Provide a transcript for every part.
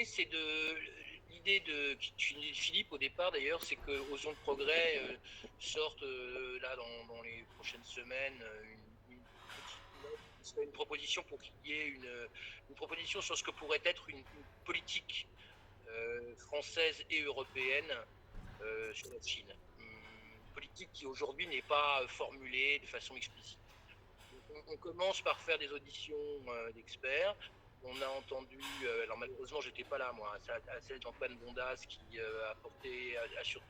c'est l'idée de Philippe au départ d'ailleurs, c'est que Osons le Progrès sorte là dans les prochaines semaines une petite note qui serait une proposition pour qu'il y ait une proposition sur ce que pourrait être une politique française et européenne sur la Chine. Une politique qui aujourd'hui n'est pas formulée de façon explicite. On commence par faire des auditions d'experts. On a entendu, alors malheureusement j'étais pas là moi, à celle d'Antoine Bondas qui a surtout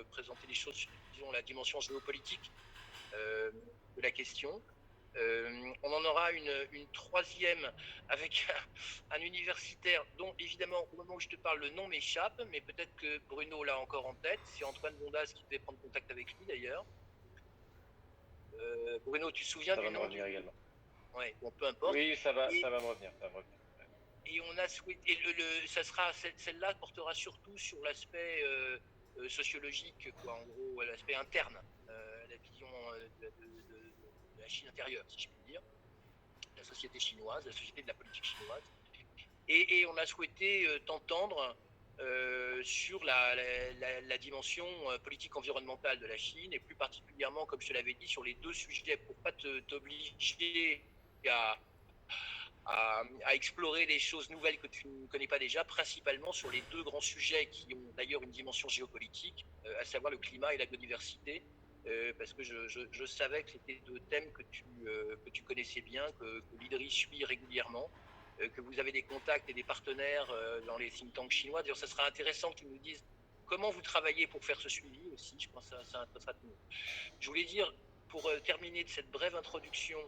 présenté les choses sur, disons, la dimension géopolitique de la question. On en aura une troisième avec un universitaire dont évidemment au moment où je te parle le nom m'échappe, mais peut-être que Bruno l'a encore en tête. C'est Antoine Bondas qui devait prendre contact avec lui d'ailleurs. Bruno, tu te souviens du nom? Ça va me revenir également. Ouais, bon, peu importe. Oui, ça va me revenir. Et on a souhaité, celle-là portera surtout sur l'aspect sociologique, quoi, en gros, l'aspect interne, la vision de la Chine intérieure, si je puis dire, la société chinoise, la société de la politique chinoise. Et on a souhaité t'entendre sur la dimension politique environnementale de la Chine, et plus particulièrement, comme je te l'avais dit, sur les deux sujets, pour pas t'obliger à explorer des choses nouvelles que tu ne connais pas déjà, principalement sur les deux grands sujets qui ont d'ailleurs une dimension géopolitique, à savoir le climat et la biodiversité, parce que je savais que c'était deux thèmes que tu connaissais bien, que l'IDRI suit régulièrement, que vous avez des contacts et des partenaires dans les think tanks chinois. D'ailleurs, ça sera intéressant que tu nous dises comment vous travaillez pour faire ce suivi aussi. Je pense que ça intéressera tout le monde. Je voulais dire, pour terminer de cette brève introduction,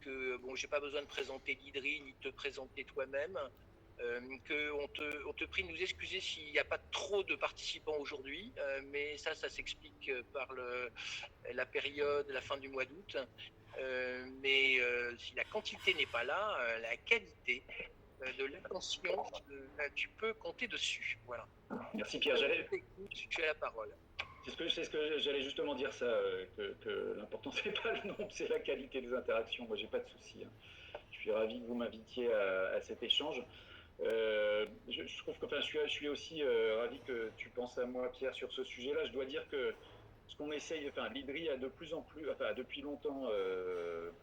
que bon, j'ai pas besoin de présenter l'IDRI ni de te présenter toi-même, qu'on te prie de nous excuser s'il n'y a pas trop de participants aujourd'hui, mais ça s'explique par la période, la fin du mois d'août. Mais si la quantité n'est pas là, la qualité de l'attention, tu peux compter dessus. Voilà. Merci Pierre. Tu as la parole. C'est ce que j'allais justement dire, ça, que l'important c'est pas le nombre, c'est la qualité des interactions. Moi j'ai pas de souci. Je suis ravi que vous m'invitiez à cet échange. Je trouve que, enfin, je suis aussi ravi que tu penses à moi, Pierre, sur ce sujet-là. Je dois dire que ce qu'on essaye, enfin, l'IDRI a de plus en plus, enfin, depuis longtemps,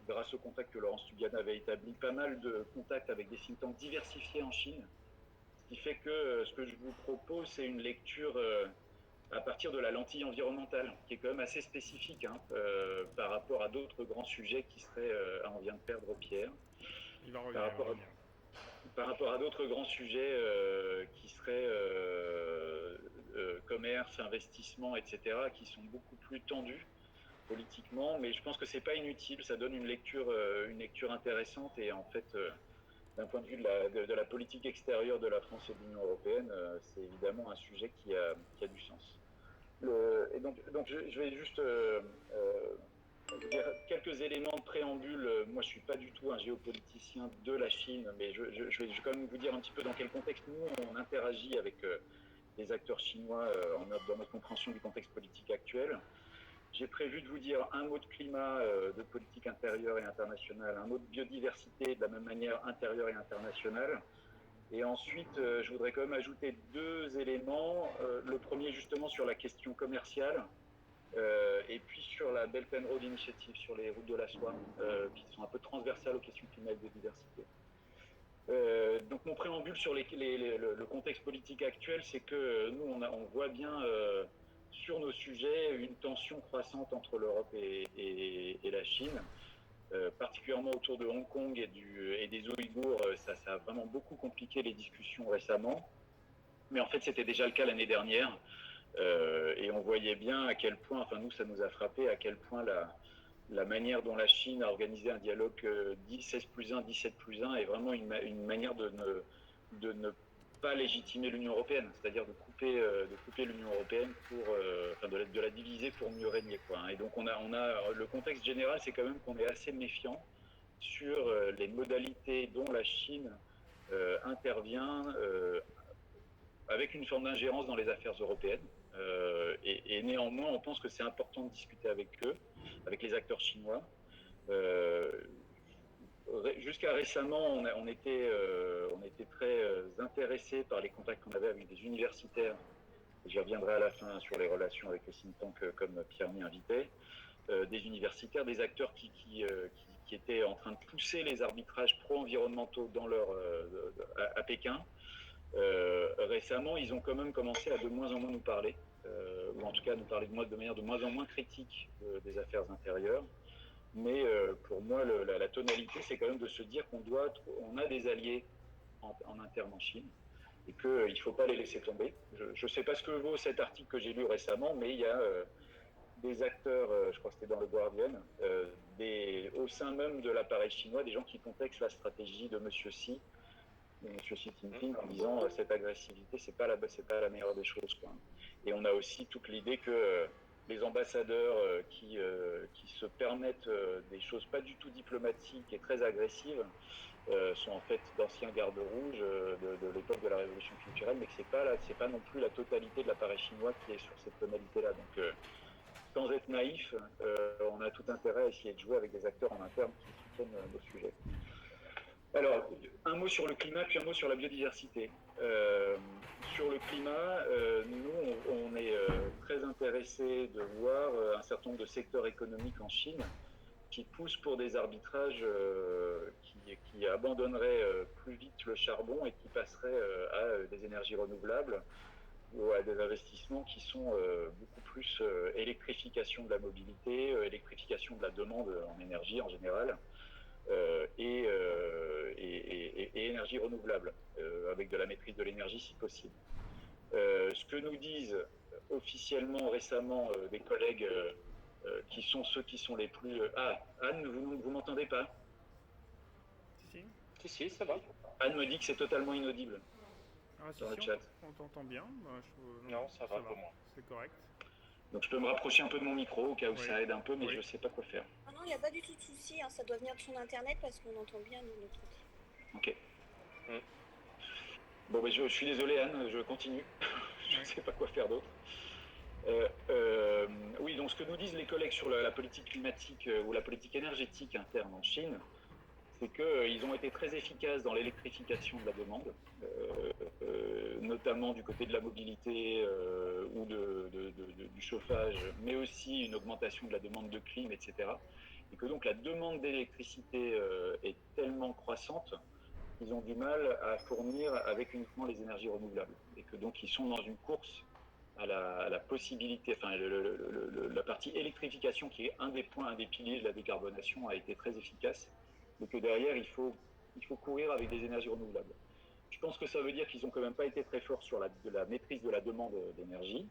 grâce au contact que Laurence Tubiana avait établi, pas mal de contacts avec des think tanks diversifiés en Chine. Ce qui fait que ce que je vous propose, c'est une lecture à partir de la lentille environnementale, qui est quand même assez spécifique par rapport à d'autres grands sujets qui seraient, on vient de perdre Pierre, il va revenir, par rapport à d'autres grands sujets qui seraient commerce, investissement, etc., qui sont beaucoup plus tendus politiquement, mais je pense que c'est pas inutile, ça donne une lecture intéressante, et en fait, d'un point de vue de la politique extérieure de la France et de l'Union européenne, c'est évidemment un sujet qui a du sens. Et donc je vais juste dire quelques éléments de préambule. Moi, je ne suis pas du tout un géopoliticien de la Chine, mais je vais quand même vous dire un petit peu dans quel contexte nous, on interagit avec les acteurs chinois dans notre compréhension du contexte politique actuel. J'ai prévu de vous dire un mot de climat, de politique intérieure et internationale, un mot de biodiversité, de la même manière intérieure et internationale. Et ensuite, je voudrais quand même ajouter deux éléments. Le premier, justement, sur la question commerciale, et puis sur la Belt and Road Initiative, sur les routes de la soie, qui sont un peu transversales aux questions climat et biodiversité. Donc mon préambule sur le contexte politique actuel, c'est que nous, on voit bien sur nos sujets une tension croissante entre l'Europe et la Chine. Particulièrement autour de Hong Kong et des Ouïghours, ça a vraiment beaucoup compliqué les discussions récemment. Mais en fait, c'était déjà le cas l'année dernière. Et on voyait bien à quel point, enfin nous, ça nous a frappé, à quel point la manière dont la Chine a organisé un dialogue 16+1, 17+1 est vraiment une manière de ne pas légitimer l'Union européenne, c'est-à-dire de couper l'Union européenne de la diviser pour mieux régner, quoi. Et donc on a le contexte général, c'est quand même qu'on est assez méfiant sur les modalités dont la Chine intervient avec une forme d'ingérence dans les affaires européennes. Et néanmoins, on pense que c'est important de discuter avec eux, avec les acteurs chinois. jusqu'à récemment, on était très intéressés par les contacts qu'on avait avec des universitaires. J'y reviendrai à la fin sur les relations avec les think tanks comme Pierre m'y invitait. Des universitaires, des acteurs qui étaient en train de pousser les arbitrages pro-environnementaux à Pékin. Récemment, ils ont quand même commencé à de moins en moins nous parler, ou en tout cas nous parler de manière de moins en moins critique des affaires intérieures. Mais pour moi, la tonalité, c'est quand même de se dire qu'on a des alliés en interne en Chine et qu'il ne faut pas les laisser tomber. Je ne sais pas ce que vaut cet article que j'ai lu récemment, mais il y a des acteurs, je crois que c'était dans le Guardian, au sein même de l'appareil chinois, des gens qui contextent la stratégie de M. Xi Jinping en disant cette agressivité, c'est pas la meilleure des choses, quoi. Et on a aussi toute l'idée que les ambassadeurs qui se permettent des choses pas du tout diplomatiques et très agressives sont en fait d'anciens gardes rouges de l'époque de la Révolution culturelle, mais que c'est pas non plus la totalité de l'appareil chinois qui est sur cette tonalité-là. Donc, sans être naïf, on a tout intérêt à essayer de jouer avec des acteurs en interne qui soutiennent nos sujets. Alors, un mot sur le climat, puis un mot sur la biodiversité. Sur le climat, nous, on est très intéressés de voir un certain nombre de secteurs économiques en Chine qui poussent pour des arbitrages qui abandonneraient plus vite le charbon et qui passeraient à des énergies renouvelables ou à des investissements qui sont beaucoup plus électrification de la mobilité, électrification de la demande en énergie en général, et énergie renouvelable, avec de la maîtrise de l'énergie si possible. Ce que nous disent officiellement récemment des collègues qui sont ceux qui sont les plus... Ah, Anne, vous m'entendez pas? Si, ça va. Anne me dit que c'est totalement inaudible. Sur le chat. On t'entend bien. Non, ça va pour moi. C'est correct. Donc je peux me rapprocher un peu de mon micro au cas où ça aide un peu, mais je ne sais pas quoi faire. Ah non, il n'y a pas du tout de souci, hein. Ça doit venir de son internet parce qu'on entend bien nous, notre côté. Ok. Bon, mais je suis désolé Anne, je continue. Je ne sais pas quoi faire d'autre. Oui, donc ce que nous disent les collègues sur la politique climatique ou la politique énergétique interne en Chine, c'est qu'ils ont été très efficaces dans l'électrification de la demande, notamment du côté de la mobilité ou du chauffage, mais aussi une augmentation de la demande de clim, etc. Et que donc la demande d'électricité est tellement croissante qu'ils ont du mal à fournir avec uniquement les énergies renouvelables. Et que donc ils sont dans une course à la possibilité, enfin la partie électrification qui est un des piliers de la décarbonation a été très efficace, mais que derrière il faut courir avec des énergies renouvelables. Je pense que ça veut dire qu'ils n'ont quand même pas été très forts sur la maîtrise de la demande d'énergie,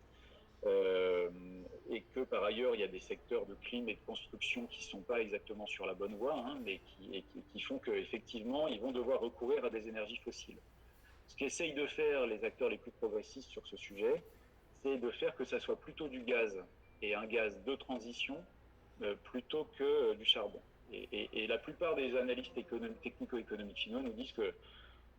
et que par ailleurs il y a des secteurs de clim et de construction qui ne sont pas exactement sur la bonne voie, hein, mais qui font qu'effectivement ils vont devoir recourir à des énergies fossiles. Ce qu'essayent de faire les acteurs les plus progressistes sur ce sujet, c'est de faire que ça soit plutôt du gaz, et un gaz de transition, plutôt que du charbon. Et la plupart des analystes technico-économiques chinois nous disent que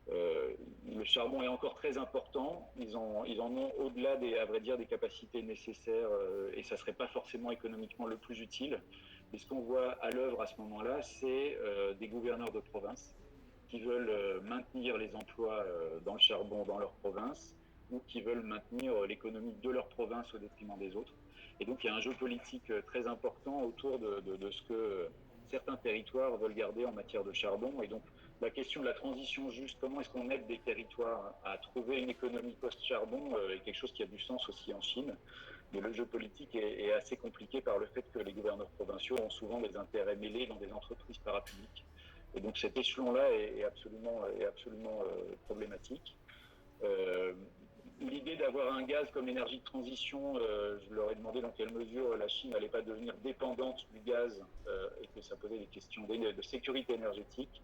le charbon est encore très important, ils en ont au-delà à vrai dire, des capacités nécessaires, et ça ne serait pas forcément économiquement le plus utile. Mais ce qu'on voit à l'œuvre à ce moment-là, c'est des gouverneurs de province qui veulent maintenir les emplois dans le charbon dans leur province, ou qui veulent maintenir l'économie de leur province au détriment des autres. Et donc il y a un jeu politique très important autour de ce que certains territoires veulent garder en matière de charbon. Et donc la question de la transition juste, comment est-ce qu'on aide des territoires à trouver une économie post-charbon, est quelque chose qui a du sens aussi en Chine. Mais le jeu politique est assez compliqué par le fait que les gouverneurs provinciaux ont souvent des intérêts mêlés dans des entreprises parapubliques. Et donc cet échelon-là est absolument problématique. L'idée d'avoir un gaz comme énergie de transition, je leur ai demandé dans quelle mesure la Chine n'allait pas devenir dépendante du gaz et que ça posait des questions de sécurité énergétique.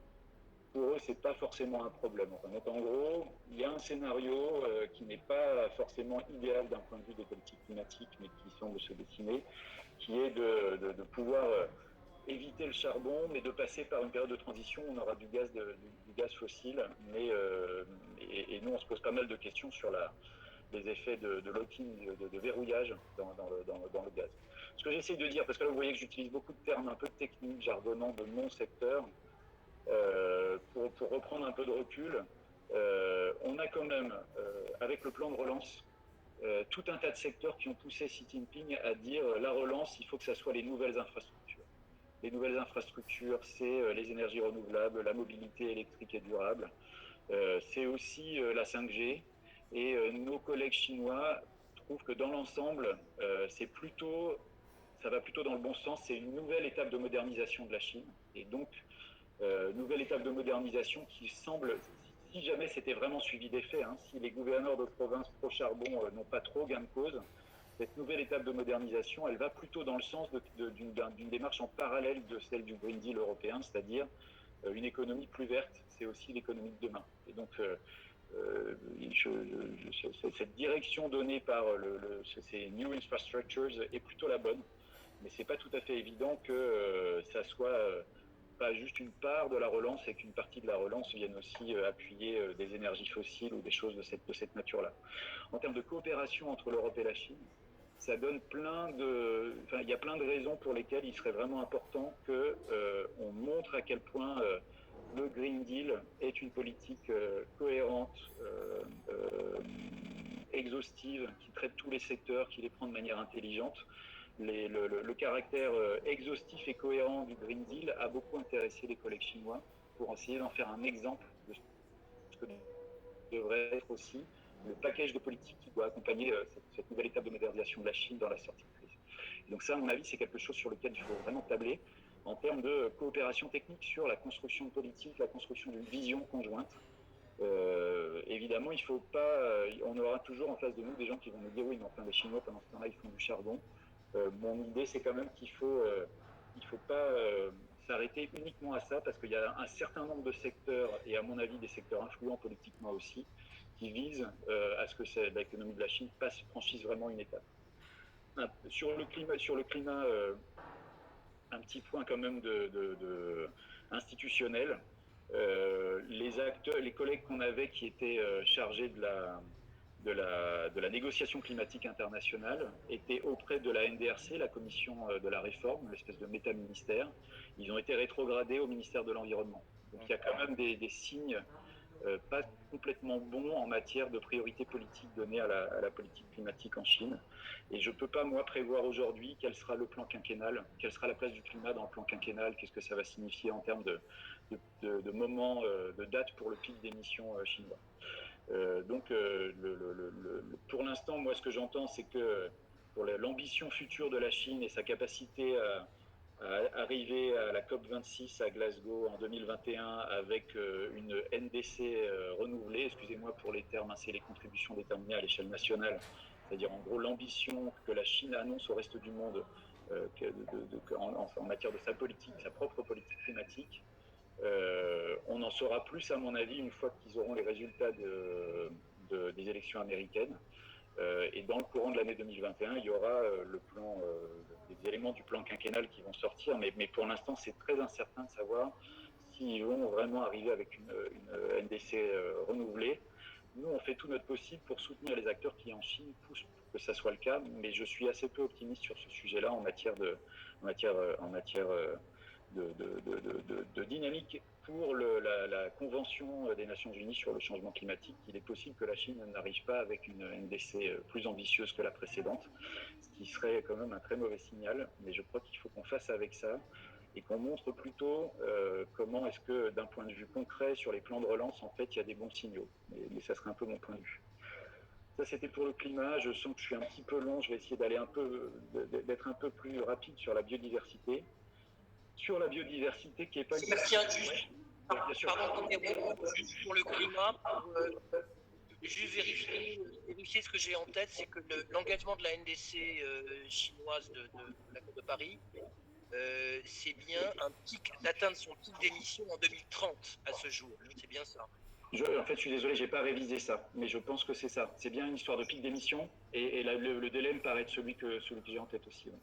Pour eux, ce n'est pas forcément un problème. En gros, il y a un scénario qui n'est pas forcément idéal d'un point de vue des politiques climatiques, mais qui semble se dessiner, qui est de pouvoir éviter le charbon, mais de passer par une période de transition où on aura du gaz fossile. Et nous, on se pose pas mal de questions sur les effets de locking, de verrouillage dans le gaz. Ce que j'essaie de dire, parce que là, vous voyez que j'utilise beaucoup de termes un peu techniques, jargonnants de mon secteur, Pour reprendre un peu de recul, on a quand même, avec le plan de relance, tout un tas de secteurs qui ont poussé Xi Jinping à dire la relance, il faut que ça soit les nouvelles infrastructures. Les nouvelles infrastructures, c'est les énergies renouvelables, la mobilité électrique et durable, c'est aussi la 5G. Et nos collègues chinois trouvent que dans l'ensemble, ça va plutôt dans le bon sens. C'est une nouvelle étape de modernisation de la Chine. Et donc, nouvelle étape de modernisation qui semble, si jamais c'était vraiment suivi des faits, si les gouverneurs de province pro-charbon n'ont pas trop gain de cause, cette nouvelle étape de modernisation, elle va plutôt dans le sens d'une démarche en parallèle de celle du Green Deal européen, c'est-à-dire une économie plus verte, c'est aussi l'économie de demain. Et donc, cette direction donnée par ces New Infrastructures est plutôt la bonne, mais c'est pas tout à fait évident que ça soit pas juste une part de la relance et qu'une partie de la relance vienne aussi appuyer des énergies fossiles ou des choses de cette nature-là. En termes de coopération entre l'Europe et la Chine, ça donne il y a plein de raisons pour lesquelles il serait vraiment important qu'on montre à quel point le Green Deal est une politique cohérente, exhaustive, qui traite tous les secteurs, qui les prend de manière intelligente. Le caractère exhaustif et cohérent du Green Deal a beaucoup intéressé les collègues chinois pour essayer d'en faire un exemple de ce que devrait être aussi le package de politique qui doit accompagner cette nouvelle étape de modernisation de la Chine dans la sortie de crise. Donc ça, à mon avis, c'est quelque chose sur lequel il faut vraiment tabler en termes de coopération technique sur la construction de politique, la construction d'une vision conjointe. Évidemment, il faut pas, on aura toujours en face de nous des gens qui vont nous dire oui, mais enfin les Chinois pendant ce temps-là ils font du charbon. Mon idée, c'est quand même qu'il faut pas s'arrêter uniquement à ça, parce qu'il y a un certain nombre de secteurs, et à mon avis des secteurs influents politiquement aussi, qui visent à ce que l'économie de la Chine franchisse vraiment une étape. Sur le climat, un petit point quand même institutionnel. Les collègues qu'on avait qui étaient chargés de la négociation climatique internationale étaient auprès de la NDRC, la commission de la réforme, l'espèce de méta-ministère. Ils ont été rétrogradés au ministère de l'Environnement. Donc il y a quand même des signes pas complètement bons en matière de priorité politique donnée à la politique climatique en Chine. Et je ne peux pas, moi, prévoir aujourd'hui quel sera le plan quinquennal, quelle sera la place du climat dans le plan quinquennal, qu'est-ce que ça va signifier en termes de moment, de date pour le pic d'émissions chinois. Donc, pour l'instant, moi, ce que j'entends, c'est que pour l'ambition future de la Chine et sa capacité à arriver à la COP26 à Glasgow en 2021 avec une NDC renouvelée, excusez-moi pour les termes, c'est les contributions déterminées à l'échelle nationale, c'est-à-dire en gros l'ambition que la Chine annonce au reste du monde en matière de sa politique, sa propre politique climatique. On en saura plus, à mon avis, une fois qu'ils auront les résultats des élections américaines. Et dans le courant de l'année 2021, il y aura des éléments du plan quinquennal qui vont sortir, mais pour l'instant, c'est très incertain de savoir s'ils vont vraiment arriver avec une NDC renouvelée. Nous, on fait tout notre possible pour soutenir les acteurs qui, en Chine, poussent pour que ça soit le cas, mais je suis assez peu optimiste sur ce sujet-là en matière de dynamique pour la Convention des Nations Unies sur le changement climatique. Il est possible que la Chine n'arrive pas avec une NDC plus ambitieuse que la précédente, ce qui serait quand même un très mauvais signal, mais je crois qu'il faut qu'on fasse avec ça et qu'on montre plutôt comment est-ce que, d'un point de vue concret, sur les plans de relance, en fait, il y a des bons signaux. Mais ça serait un peu mon point de vue. Ça, c'était pour le climat. Je sens que je suis un petit peu long. Je vais essayer d'être un peu plus rapide sur la biodiversité. Sur la biodiversité qui n'est pas... Sébastien, juste pour le climat, juste vérifier ce que j'ai en tête, c'est que l'engagement de la NDC chinoise de l'accord de Paris, c'est bien d'atteindre son pic d'émission en 2030 à ce jour. C'est bien ça. En fait, je suis désolé, je n'ai pas révisé ça, mais je pense que c'est ça. C'est bien une histoire de pic d'émission, et le délai me paraît être celui que j'ai en tête aussi. Ouais.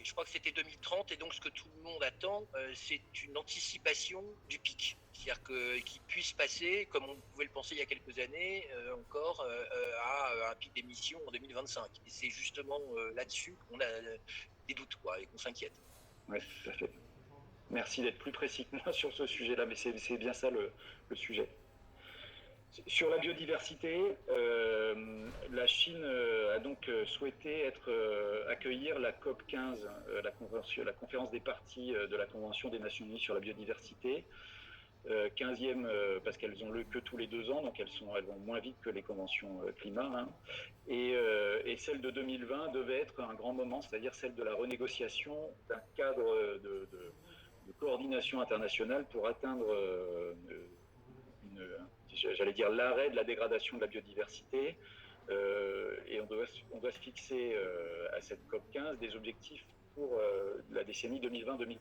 Je crois que c'était 2030, et donc ce que tout le monde attend, c'est une anticipation du pic. C'est-à-dire qu'il puisse passer, comme on pouvait le penser il y a quelques années, encore à un pic d'émission en 2025. Et c'est justement là-dessus qu'on a des doutes, et qu'on s'inquiète. Oui, tout à fait. Merci d'être plus précis que moi sur ce sujet-là, mais c'est bien ça le sujet. Sur la biodiversité, la Chine a donc souhaité accueillir la COP 15, la conférence des parties de la Convention des Nations Unies sur la biodiversité, 15e parce qu'elles ont lieu que tous les 2 ans, donc elles vont moins vite que les conventions climat. Hein. Et celle de 2020 devait être un grand moment, c'est-à-dire celle de la renégociation d'un cadre de coordination internationale pour atteindre j'allais dire l'arrêt de la dégradation de la biodiversité, et on doit se fixer à cette COP15 des objectifs pour la décennie 2020-2030.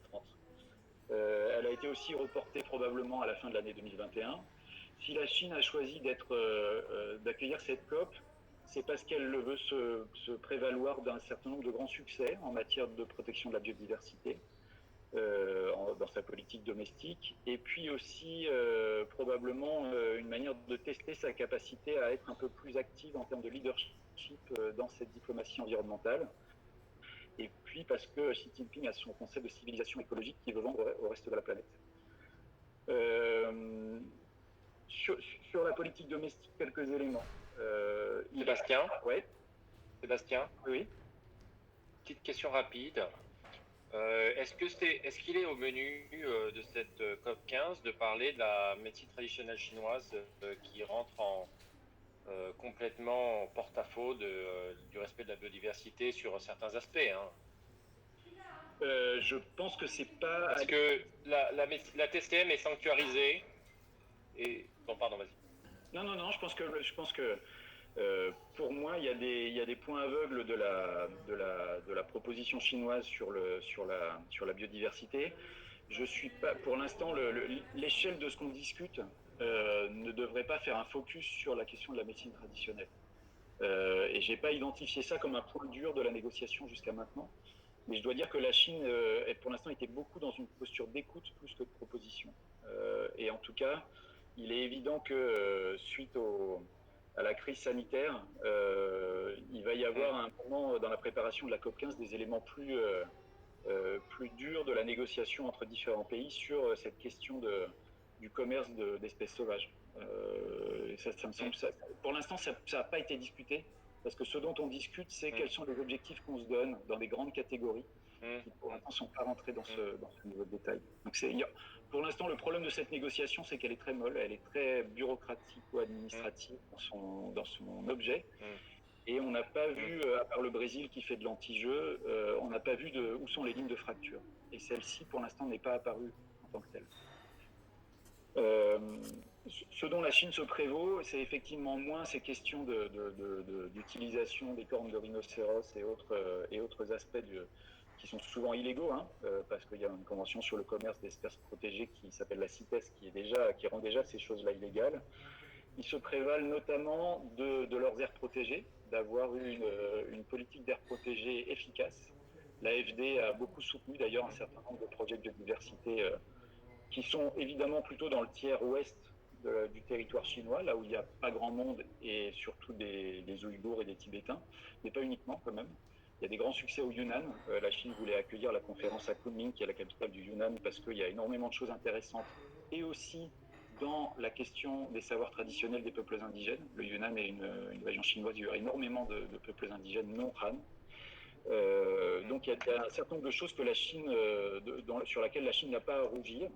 Elle a été aussi reportée probablement à la fin de l'année 2021. Si la Chine a choisi d'accueillir cette COP, c'est parce qu'elle veut se prévaloir d'un certain nombre de grands succès en matière de protection de la biodiversité. Dans sa politique domestique, et puis aussi probablement une manière de tester sa capacité à être un peu plus active en termes de leadership dans cette diplomatie environnementale, et puis parce que Xi Jinping a son concept de civilisation écologique qu'il veut vendre au reste de la planète. Sur la politique domestique, quelques éléments. Sébastien. Ouais. Sébastien. Oui. Petite question rapide. Est-ce qu'il est au menu de cette COP 15 de parler de la médecine traditionnelle chinoise qui rentre complètement en porte-à-faux du respect de la biodiversité sur certains aspects, hein. Je pense que c'est pas... Parce que la TCM est sanctuarisée et... Bon, pardon, vas-y. Non, je pense que pour moi, il y a des points aveugles de la proposition chinoise sur la biodiversité. Je suis pas, pour l'instant, l'échelle de ce qu'on discute ne devrait pas faire un focus sur la question de la médecine traditionnelle. Et j'ai pas identifié ça comme un point dur de la négociation jusqu'à maintenant. Mais je dois dire que la Chine, pour l'instant, était beaucoup dans une posture d'écoute plus que de proposition. Et en tout cas, il est évident que suite à la crise sanitaire, il va y avoir un moment dans la préparation de la COP15 des éléments plus durs de la négociation entre différents pays sur cette question du commerce d'espèces sauvages. Ça me semble, pour l'instant, ça n'a pas été discuté, parce que ce dont on discute, c'est quels sont les objectifs qu'on se donne dans des grandes catégories qui, pour l'instant, ne sont pas rentrés dans ce niveau de détail. Donc pour l'instant, le problème de cette négociation, c'est qu'elle est très molle, elle est très bureaucratique ou administrative dans son objet. Et on n'a pas vu, à part le Brésil qui fait de l'anti-jeu, on n'a pas vu où sont les lignes de fracture. Et celle-ci, pour l'instant, n'est pas apparue en tant que telle. Ce dont la Chine se prévaut, c'est effectivement moins ces questions d'utilisation des cornes de rhinocéros et autres aspects qui sont souvent illégaux, hein, parce qu'il y a une convention sur le commerce d'espèces protégées qui s'appelle la CITES, qui rend déjà ces choses-là illégales. Ils se prévalent notamment de leurs aires protégées, d'avoir une politique d'aires protégées efficace. L'AFD a beaucoup soutenu d'ailleurs un certain nombre de projets de biodiversité qui sont évidemment plutôt dans le tiers ouest du territoire chinois, là où il n'y a pas grand monde, et surtout des Ouïghours et des Tibétains, mais pas uniquement quand même. Il y a des grands succès au Yunnan. La Chine voulait accueillir la conférence à Kunming, qui est la capitale du Yunnan, parce qu'il y a énormément de choses intéressantes, et aussi dans la question des savoirs traditionnels des peuples indigènes. Le Yunnan est une région chinoise où il y a énormément de peuples indigènes non Han. Donc il y a un certain nombre de choses que la Chine, sur lesquelles la Chine n'a pas à rougir.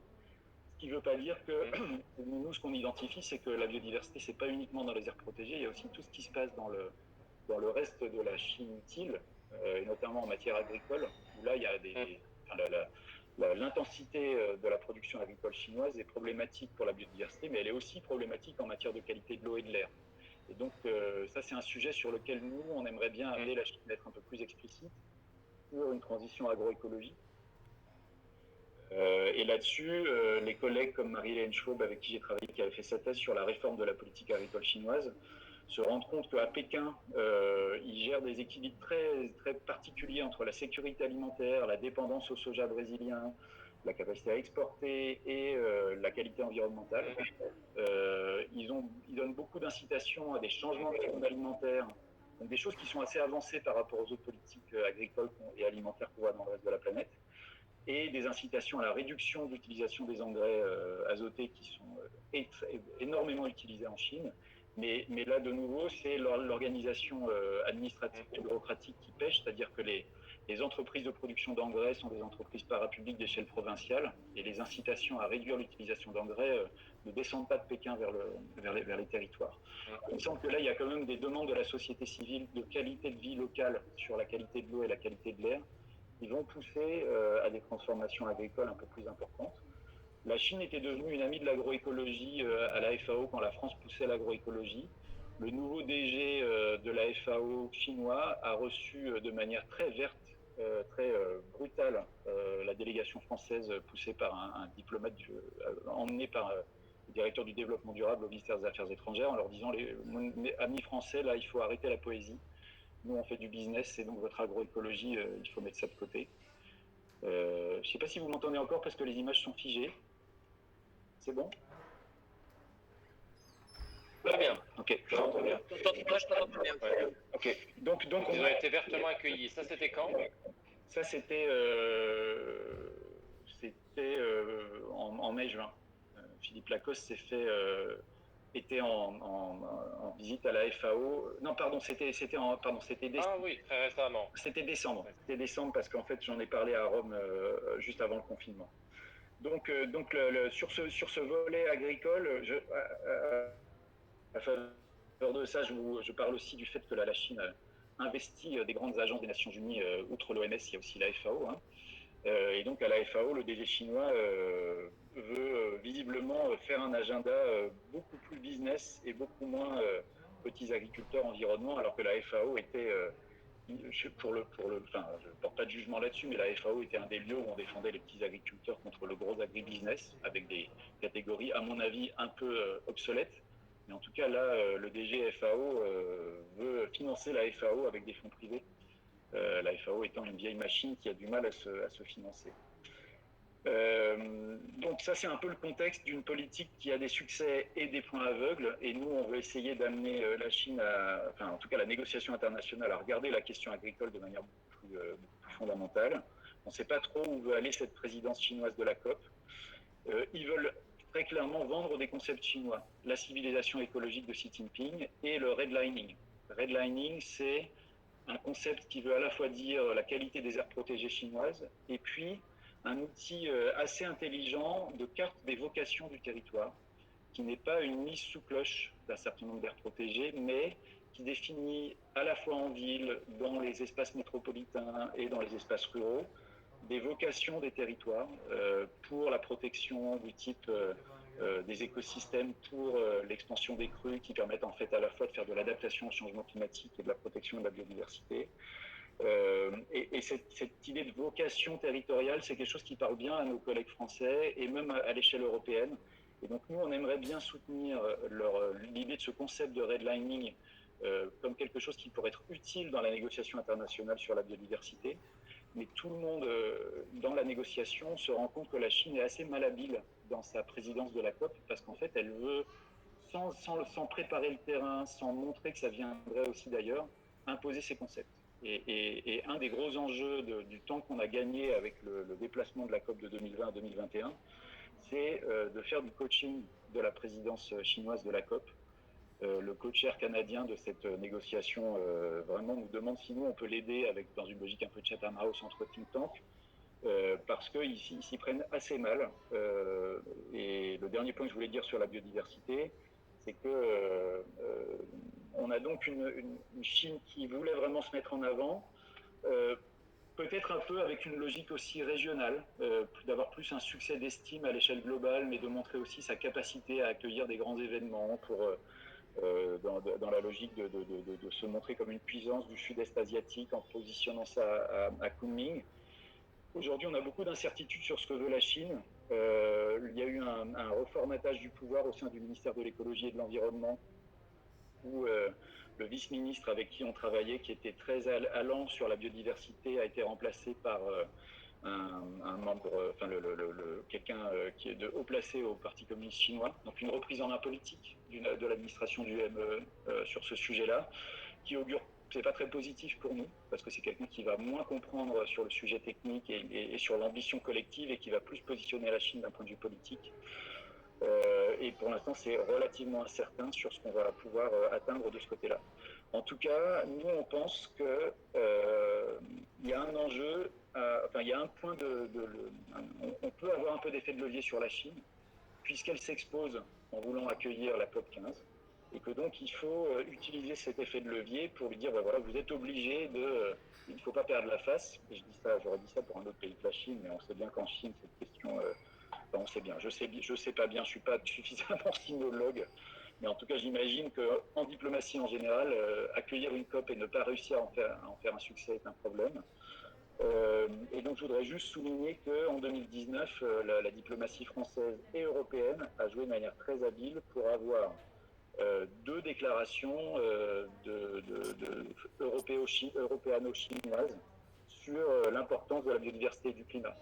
Ce qui ne veut pas dire que nous, ce qu'on identifie, c'est que la biodiversité, c'est pas uniquement dans les aires protégées, il y a aussi tout ce qui se passe dans le reste de la Chine utile, et notamment en matière agricole, où là, il y a l'intensité de la production agricole chinoise est problématique pour la biodiversité, mais elle est aussi problématique en matière de qualité de l'eau et de l'air. Et donc, ça, c'est un sujet sur lequel nous, on aimerait bien amener la Chine à être un peu plus explicite sur une transition agroécologique. Et là-dessus, les collègues comme Marie-Hélène Schwab, avec qui j'ai travaillé, qui avait fait sa thèse sur la réforme de la politique agricole chinoise, se rendent compte qu'à Pékin, ils gèrent des équilibres très, très particuliers entre la sécurité alimentaire, la dépendance au soja brésilien, la capacité à exporter et la qualité environnementale. Ils donnent beaucoup d'incitations à des changements de monde alimentaire, donc des choses qui sont assez avancées par rapport aux autres politiques agricoles et alimentaires qu'on voit dans le reste de la planète. et des incitations à la réduction de l'utilisation des engrais azotés qui sont énormément utilisés en Chine. Mais là, de nouveau, c'est l'organisation administrative et bureaucratique qui pêche, c'est-à-dire que les entreprises de production d'engrais sont des entreprises parapubliques d'échelle provinciale et les incitations à réduire l'utilisation d'engrais ne descendent pas de Pékin vers les territoires. Il me semble que là, il y a quand même des demandes de la société civile de qualité de vie locale sur la qualité de l'eau et la qualité de l'air qui vont pousser à des transformations agricoles un peu plus importantes. La Chine était devenue une amie de l'agroécologie à la FAO quand la France poussait l'agroécologie. Le nouveau DG de la FAO chinois a reçu de manière très verte, très brutale, la délégation française poussée par un diplomate emmené par le directeur du développement durable au ministère des Affaires étrangères en leur disant mes amis français, là, il faut arrêter la poésie. Nous, on fait du business, et donc votre agroécologie, il faut mettre ça de côté. Je ne sais pas si vous m'entendez encore parce que les images sont figées. C'est bon? Très bien. Ok, je t'entends bien. Moi, je t'entends bien. Ouais. Ok, donc Ils ont été vertement accueillis. Ça, c'était quand? Ça, c'était en mai-juin. Philippe Lacoste était en visite à la FAO. Non, pardon, c'était décembre. Ah oui, très récemment. C'était décembre. C'était décembre parce qu'en fait, j'en ai parlé à Rome juste avant le confinement. Donc sur ce volet agricole, à faveur de ça, je parle aussi du fait que la Chine investit des grandes agences des Nations Unies. Outre l'OMS, il y a aussi la FAO. Et donc à la FAO, le DG chinois veut visiblement faire un agenda beaucoup plus business et beaucoup moins petits agriculteurs environnement, alors que la FAO était je ne porte pas de jugement là-dessus, mais la FAO était un des lieux où on défendait les petits agriculteurs contre le gros agribusiness, avec des catégories, à mon avis, un peu obsolètes. Mais en tout cas, là, le DG FAO veut financer la FAO avec des fonds privés. La FAO étant une vieille machine qui a du mal à se financer. Donc ça, c'est un peu le contexte d'une politique qui a des succès et des points aveugles. Et nous, on veut essayer d'amener la Chine, en tout cas la négociation internationale, à regarder la question agricole de manière beaucoup plus fondamentale. On ne sait pas trop où veut aller cette présidence chinoise de la COP. Ils veulent très clairement vendre des concepts chinois. La civilisation écologique de Xi Jinping et le redlining. Redlining, c'est un concept qui veut à la fois dire la qualité des aires protégées chinoises et puis un outil assez intelligent de carte des vocations du territoire, qui n'est pas une mise sous cloche d'un certain nombre d'aires protégées, mais qui définit à la fois en ville, dans les espaces métropolitains et dans les espaces ruraux, des vocations des territoires pour la protection du type des écosystèmes, pour l'expansion des crues qui permettent en fait à la fois de faire de l'adaptation au changement climatique et de la protection de la biodiversité. Et cette idée de vocation territoriale, c'est quelque chose qui parle bien à nos collègues français et même à l'échelle européenne. Et donc nous, on aimerait bien soutenir l'idée de ce concept de redlining comme quelque chose qui pourrait être utile dans la négociation internationale sur la biodiversité. Mais tout le monde, dans la négociation, se rend compte que la Chine est assez malhabile dans sa présidence de la COP, parce qu'en fait, elle veut, sans préparer le terrain, sans montrer que ça viendrait aussi d'ailleurs, imposer ses concepts. Et un des gros enjeux du temps qu'on a gagné avec le déplacement de la COP de 2020 à 2021, c'est de faire du coaching de la présidence chinoise de la COP. Le co-chair canadien de cette négociation vraiment nous demande si nous on peut l'aider dans une logique un peu de Chatham House entre think tank, parce qu'ils s'y prennent assez mal. Et le dernier point que je voulais dire sur la biodiversité, c'est que on a donc une Chine qui voulait vraiment se mettre en avant, peut-être un peu avec une logique aussi régionale, d'avoir plus un succès d'estime à l'échelle globale, mais de montrer aussi sa capacité à accueillir des grands événements dans la logique de se montrer comme une puissance du sud-est asiatique en positionnant ça à Kunming. Aujourd'hui, on a beaucoup d'incertitudes sur ce que veut la Chine. Il y a eu un reformatage du pouvoir au sein du ministère de l'écologie et de l'environnement, où le vice-ministre avec qui on travaillait, qui était très allant sur la biodiversité, a été remplacé par un membre, quelqu'un qui est de haut placé au Parti communiste chinois. Donc une reprise en main politique de l'administration du ME sur ce sujet-là, qui augure pas très positif pour nous, parce que c'est quelqu'un qui va moins comprendre sur le sujet technique et sur l'ambition collective et qui va plus positionner la Chine d'un point de vue politique. Et pour l'instant, c'est relativement incertain sur ce qu'on va pouvoir atteindre de ce côté-là. En tout cas, nous, on pense qu'il y a un enjeu, il y a un point on peut avoir un peu d'effet de levier sur la Chine, puisqu'elle s'expose en voulant accueillir la COP 15, et que donc il faut utiliser cet effet de levier pour lui dire, voilà, vous êtes obligé il ne faut pas perdre la face. Et j'aurais dit ça pour un autre pays que la Chine, mais on sait bien qu'en Chine, cette question... on sait bien, je sais pas bien, je suis pas suffisamment sinologue, mais en tout cas j'imagine qu'en diplomatie en général, accueillir une COP et ne pas réussir à en faire un succès est un problème. Et donc je voudrais juste souligner qu'en 2019, la diplomatie française et européenne a joué de manière très habile pour avoir deux déclarations européano-chinoises sur l'importance de la biodiversité et du climat.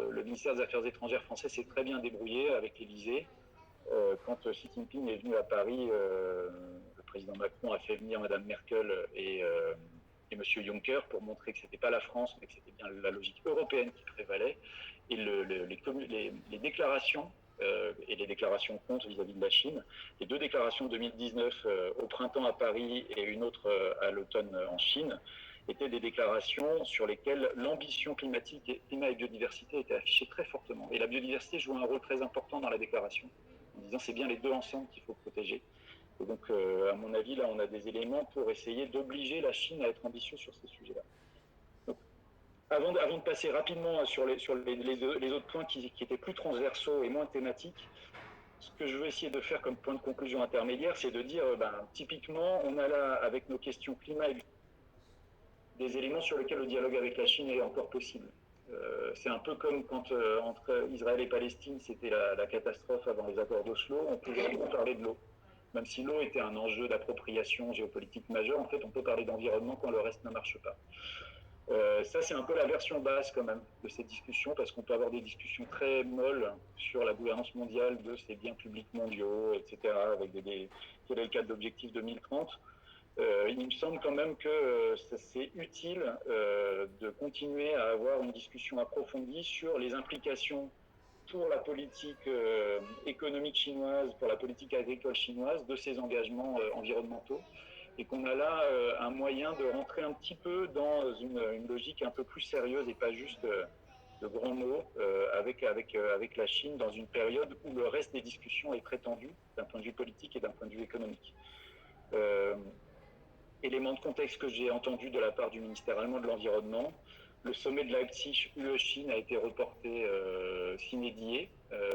Le ministère des Affaires étrangères français s'est très bien débrouillé avec l'Élysée. Quand Xi Jinping est venu à Paris, le président Macron a fait venir Mme Merkel et M. Juncker pour montrer que ce n'était pas la France, mais que c'était bien la logique européenne qui prévalait. Et les déclarations et les déclarations contre vis-à-vis de la Chine, les deux déclarations de 2019 au printemps à Paris et une autre à l'automne en Chine, étaient des déclarations sur lesquelles l'ambition climatique, climat et biodiversité était affichée très fortement. Et la biodiversité joue un rôle très important dans la déclaration, en disant c'est bien les deux ensemble qu'il faut protéger. Et donc, à mon avis, là, on a des éléments pour essayer d'obliger la Chine à être ambitieuse sur ces sujets-là. Donc, avant de passer rapidement sur les autres points qui étaient plus transversaux et moins thématiques, ce que je veux essayer de faire comme point de conclusion intermédiaire, c'est de dire, typiquement, on a là, avec nos questions climat et des éléments sur lesquels le dialogue avec la Chine est encore possible. C'est un peu comme quand entre Israël et Palestine, c'était la catastrophe avant les accords d'Oslo, on pouvait parler de l'eau. Même si l'eau était un enjeu d'appropriation géopolitique majeur, en fait, on peut parler d'environnement quand le reste ne marche pas. Ça, c'est un peu la version basse quand même de cette discussion, parce qu'on peut avoir des discussions très molles sur la gouvernance mondiale de ces biens publics mondiaux, etc., avec quel est le cadre d'objectif 2030. Il me semble quand même que c'est utile de continuer à avoir une discussion approfondie sur les implications pour la politique économique chinoise, pour la politique agricole chinoise, de ces engagements environnementaux, et qu'on a là un moyen de rentrer un petit peu dans une logique un peu plus sérieuse et pas juste de grands mots avec la Chine dans une période où le reste des discussions est très tendu d'un point de vue politique et d'un point de vue économique. Élément de contexte que j'ai entendu de la part du ministère allemand de l'Environnement, le sommet de Leipzig UE-Chine a été reporté sine die.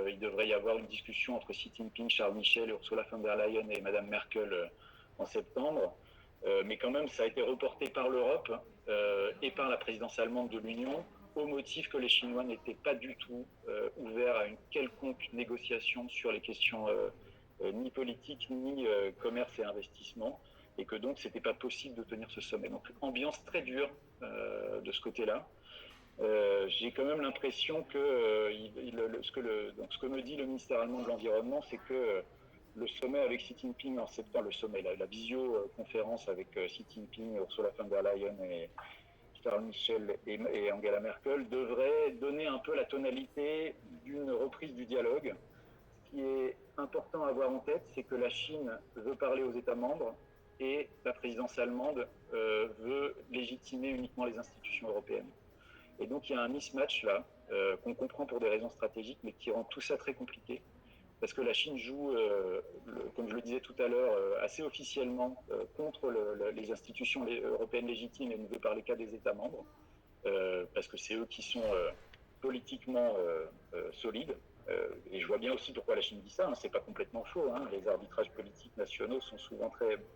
Il devrait y avoir une discussion entre Xi Jinping, Charles Michel, Ursula von der Leyen et Mme Merkel en septembre. Mais quand même, ça a été reporté par l'Europe et par la présidence allemande de l'Union au motif que les Chinois n'étaient pas du tout ouverts à une quelconque négociation sur les questions ni politiques, ni commerce et investissement, et que donc c'était pas possible de tenir ce sommet. Donc ambiance très dure de ce côté-là. J'ai quand même l'impression que ce que me dit le ministère allemand de l'Environnement, c'est que le sommet avec Xi Jinping en septembre, la visioconférence avec Xi Jinping, Ursula von der Leyen et Charles Michel et Angela Merkel devrait donner un peu la tonalité d'une reprise du dialogue. Ce qui est important à avoir en tête, c'est que la Chine veut parler aux États membres et la présidence allemande veut légitimer uniquement les institutions européennes. Et donc il y a un mismatch là, qu'on comprend pour des raisons stratégiques, mais qui rend tout ça très compliqué, parce que la Chine joue, comme je le disais tout à l'heure, assez officiellement contre les institutions européennes légitimes et ne veut parler qu'à des États membres, parce que c'est eux qui sont politiquement solides. Et je vois bien aussi pourquoi la Chine dit ça, c'est pas complètement faux. Les arbitrages politiques nationaux sont souvent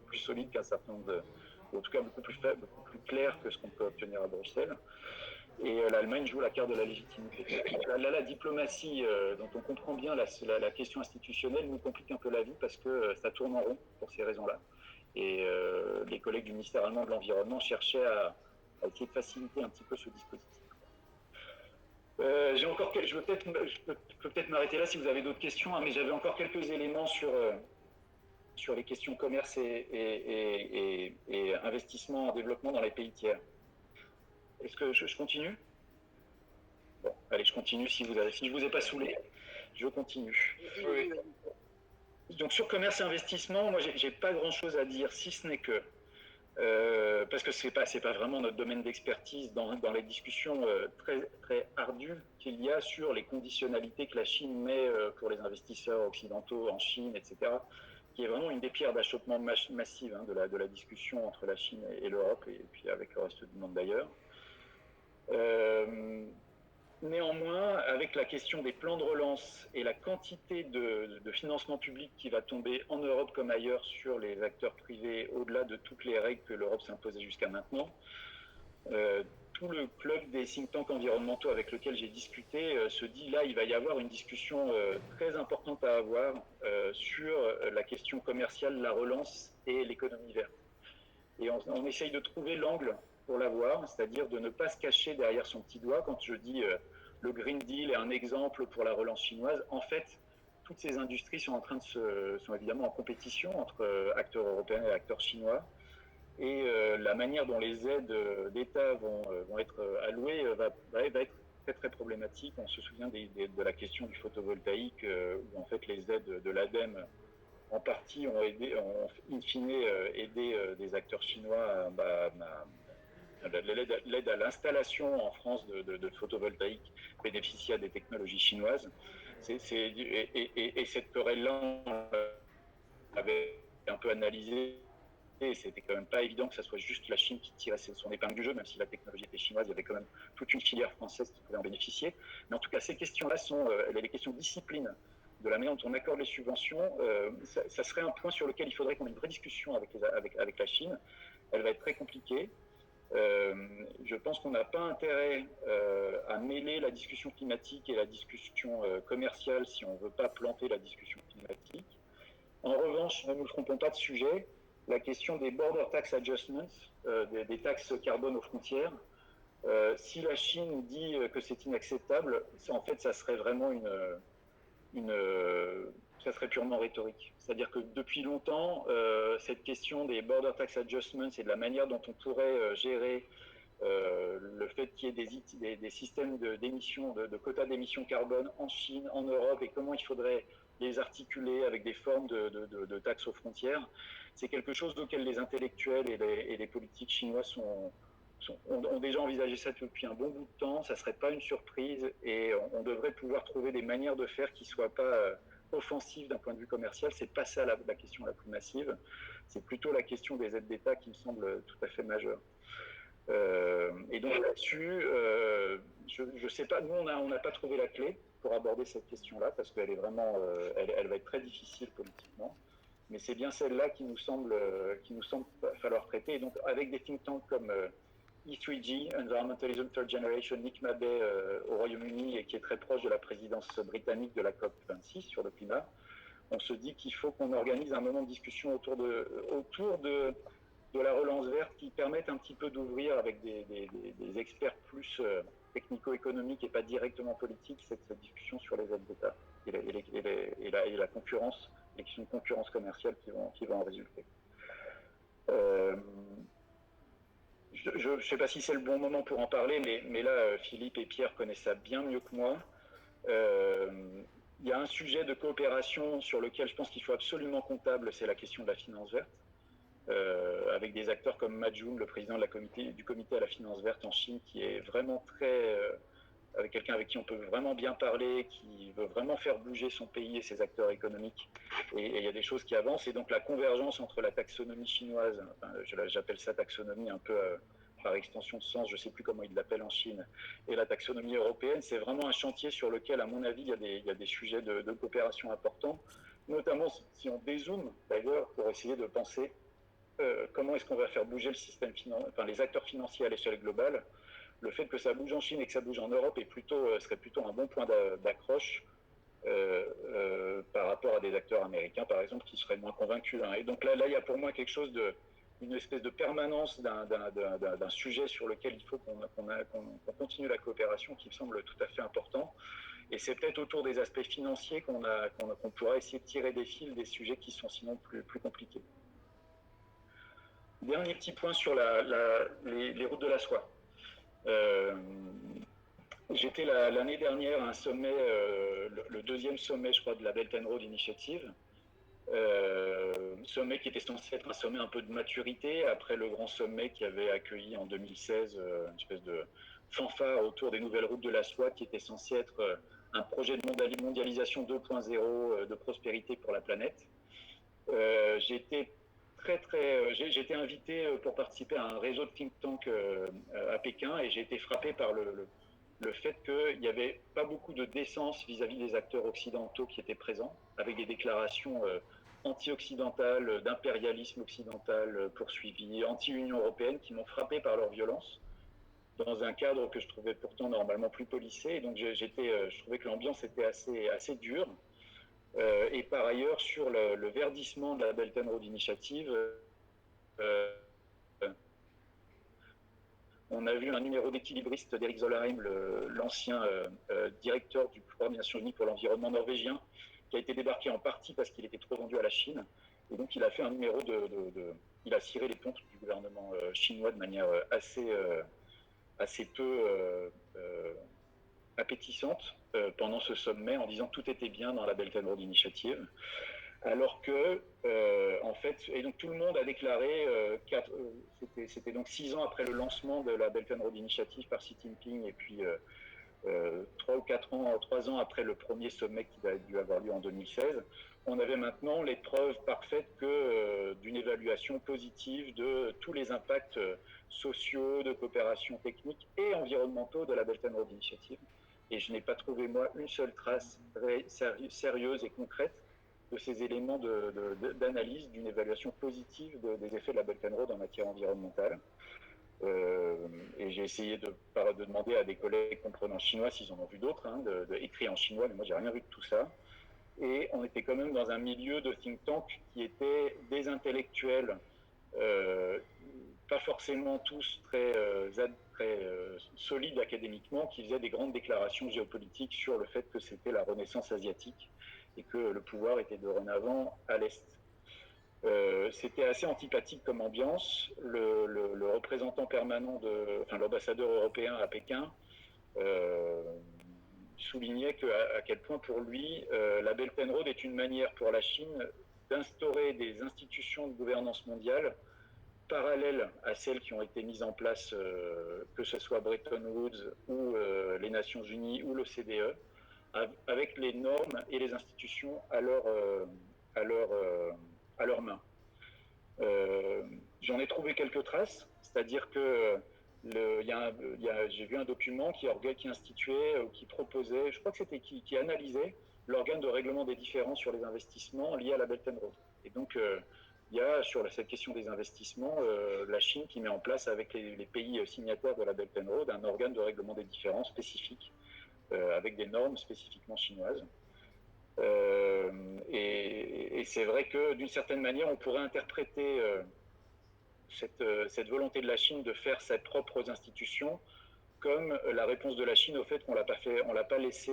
plus solides qu'un certain nombre ou en tout cas beaucoup plus faibles, beaucoup plus clairs que ce qu'on peut obtenir à Bruxelles. Et l'Allemagne joue la carte de la légitimité. Là, la diplomatie, dont on comprend bien la question institutionnelle, nous complique un peu la vie parce que ça tourne en rond pour ces raisons-là. Et les collègues du ministère allemand de l'Environnement cherchaient à essayer de faciliter un petit peu ce dispositif. Je peux peut-être m'arrêter là si vous avez d'autres questions, mais j'avais encore quelques éléments sur les questions commerce et investissement en développement dans les pays tiers. Est-ce que je continue? Bon, allez, je continue si je ne vous ai pas saoulé. Je continue. Oui. Donc sur commerce et investissement, moi j'ai pas grand-chose à dire, si ce n'est que parce que c'est pas vraiment notre domaine d'expertise dans les discussions très très ardues qu'il y a sur les conditionnalités que la Chine met pour les investisseurs occidentaux en Chine, etc., qui est vraiment une des pierres d'achoppement massive de la discussion entre la Chine et l'Europe, et puis avec le reste du monde d'ailleurs. Néanmoins, avec la question des plans de relance et la quantité de financement public qui va tomber en Europe comme ailleurs sur les acteurs privés, au-delà de toutes les règles que l'Europe s'imposait jusqu'à maintenant, tout le club des think tanks environnementaux avec lequel j'ai discuté se dit là, il va y avoir une discussion très importante à avoir sur la question commerciale, la relance et l'économie verte. Et on essaye de trouver l'angle pour l'avoir, c'est-à-dire de ne pas se cacher derrière son petit doigt. Quand je dis le Green Deal est un exemple pour la relance chinoise, en fait, toutes ces industries sont évidemment en compétition entre acteurs européens et acteurs chinois. Et la manière dont les aides d'État vont être allouées va être très très problématique. On se souvient de la question du photovoltaïque, où en fait les aides de l'ADEME en partie ont in fine aidé des acteurs chinois l'aide à l'installation en France de photovoltaïque bénéficie à des technologies chinoises. Et cette querelle-là, on avait un peu analysé, et c'était quand même pas évident que ça soit juste la Chine qui tirait son épingle du jeu, même si la technologie était chinoise, il y avait quand même toute une filière française qui pouvait en bénéficier. Mais en tout cas, ces questions-là sont les questions de discipline, de la manière dont on accorde les subventions. Ça serait un point sur lequel il faudrait qu'on ait une vraie discussion avec la Chine. Elle va être très compliquée. Je pense qu'on n'a pas intérêt à mêler la discussion climatique et la discussion commerciale si on ne veut pas planter la discussion climatique. En revanche, ne nous trompons pas de sujet, la question des border tax adjustments, des taxes carbone aux frontières, si la Chine dit que c'est inacceptable, en fait, ça serait vraiment ça serait purement rhétorique. C'est-à-dire que depuis longtemps, cette question des border tax adjustments et de la manière dont on pourrait gérer le fait qu'il y ait des systèmes d'émissions, de quotas d'émissions carbone en Chine, en Europe, et comment il faudrait les articuler avec des formes de taxes aux frontières, c'est quelque chose auquel les intellectuels et les politiques chinois ont déjà envisagé ça depuis un bon bout de temps. Ça ne serait pas une surprise, et on devrait pouvoir trouver des manières de faire qui ne soient pas offensives d'un point de vue commercial. C'est pas ça la question la plus massive, c'est plutôt la question des aides d'État qui me semble tout à fait majeure. Et donc là-dessus, je ne sais pas, nous on n'a pas trouvé la clé pour aborder cette question-là, parce qu'elle est vraiment, elle va être très difficile politiquement, mais c'est bien celle-là qui nous semble falloir traiter. Et donc avec des think tanks comme E3G, Environmentalism Third Generation, Nick Mabey au Royaume-Uni, et qui est très proche de la présidence britannique de la COP26 sur le climat, on se dit qu'il faut qu'on organise un moment de discussion autour de la relance verte qui permette un petit peu d'ouvrir avec des experts plus technico-économiques et pas directement politiques cette discussion sur les aides d'État et la concurrence, les questions de concurrence commerciale qui vont en résulter. Je ne sais pas si c'est le bon moment pour en parler, mais là, Philippe et Pierre connaissent ça bien mieux que moi. Il y a un sujet de coopération sur lequel je pense qu'il faut absolument qu'on table, c'est la question de la finance verte. Avec des acteurs comme Ma Jun, le président du comité à la finance verte en Chine, qui est vraiment avec quelqu'un avec qui on peut vraiment bien parler, qui veut vraiment faire bouger son pays et ses acteurs économiques. Et il y a des choses qui avancent. Et donc la convergence entre la taxonomie chinoise, j'appelle ça taxonomie un peu par extension de sens, je ne sais plus comment ils l'appellent en Chine, et la taxonomie européenne, c'est vraiment un chantier sur lequel, à mon avis, il y a des sujets de coopération importants, notamment si on dézoome d'ailleurs pour essayer de penser comment est-ce qu'on va faire bouger le système les acteurs financiers à l'échelle globale. Le fait que ça bouge en Chine et que ça bouge en Europe serait plutôt un bon point d'accroche par rapport à des acteurs américains, par exemple, qui seraient moins convaincus. Et donc là, il y a pour moi quelque chose une espèce de permanence d'un sujet sur lequel il faut qu'on continue la coopération, qui me semble tout à fait important. Et c'est peut-être autour des aspects financiers qu'on pourra essayer de tirer des fils des sujets qui sont sinon plus compliqués. Dernier petit point sur les routes de la soie. J'étais l'année dernière à un sommet, le deuxième sommet, je crois, de la Belt and Road Initiative. Sommet qui était censé être un sommet un peu de maturité après le grand sommet qui avait accueilli en 2016 une espèce de fanfare autour des nouvelles routes de la soie qui était censé être un projet de mondialisation 2.0 de prospérité pour la planète. J'ai été invité pour participer à un réseau de think tank à Pékin et j'ai été frappé par le fait qu'il n'y avait pas beaucoup de décence vis-à-vis des acteurs occidentaux qui étaient présents, avec des déclarations anti-occidentales, d'impérialisme occidental poursuivi, anti-Union européenne, qui m'ont frappé par leur violence, dans un cadre que je trouvais pourtant normalement plus policé. Et donc je trouvais que l'ambiance était assez dure. Et par ailleurs, sur le verdissement de la Belt and Road Initiative, on a vu un numéro d'équilibriste d'Eric Solheim, l'ancien directeur du Programme des Nations Unies pour l'environnement norvégien, qui a été débarqué en partie parce qu'il était trop vendu à la Chine. Et donc il a fait un numéro il a ciré les pompes du gouvernement chinois de manière assez peu appétissante pendant ce sommet en disant que tout était bien dans la Belt and Road Initiative. Alors que, en fait, et donc tout le monde a déclaré, c'était donc 6 ans après le lancement de la Belt and Road Initiative par Xi Jinping, et puis 3 ans après le premier sommet qui a dû avoir lieu en 2016, on avait maintenant les preuves parfaites d'une évaluation positive de tous les impacts sociaux, de coopération technique et environnementaux de la Belt and Road Initiative. Et je n'ai pas trouvé, moi, une seule trace sérieuse et concrète de ces éléments d'analyse, d'une évaluation positive des effets de la Belt and Road en matière environnementale. Et j'ai essayé de demander à des collègues comprenant chinois s'ils en ont vu d'autres, écrits en chinois, mais moi j'ai rien vu de tout ça. Et on était quand même dans un milieu de think tank qui était des intellectuels, pas forcément tous très solides académiquement, qui faisaient des grandes déclarations géopolitiques sur le fait que c'était la renaissance asiatique et que le pouvoir était dorénavant à l'Est. C'était assez antipathique comme ambiance. Le représentant permanent, l'ambassadeur européen à Pékin, soulignait à quel point pour lui, la Belt and Road est une manière pour la Chine d'instaurer des institutions de gouvernance mondiale parallèles à celles qui ont été mises en place, que ce soit Bretton Woods ou les Nations Unies ou l'OCDE, avec les normes et les institutions à leurs mains. J'en ai trouvé quelques traces, c'est-à-dire que j'ai vu un document qui instituait ou qui proposait, je crois que c'était qui analysait l'organe de règlement des différends sur les investissements liés à la Belt and Road. Et donc, il y a sur cette question des investissements, la Chine qui met en place avec les pays signataires de la Belt and Road un organe de règlement des différends spécifique, avec des normes spécifiquement chinoises. Et c'est vrai que d'une certaine manière, on pourrait interpréter cette volonté de la Chine de faire ses propres institutions comme la réponse de la Chine au fait qu'on l'a pas laissé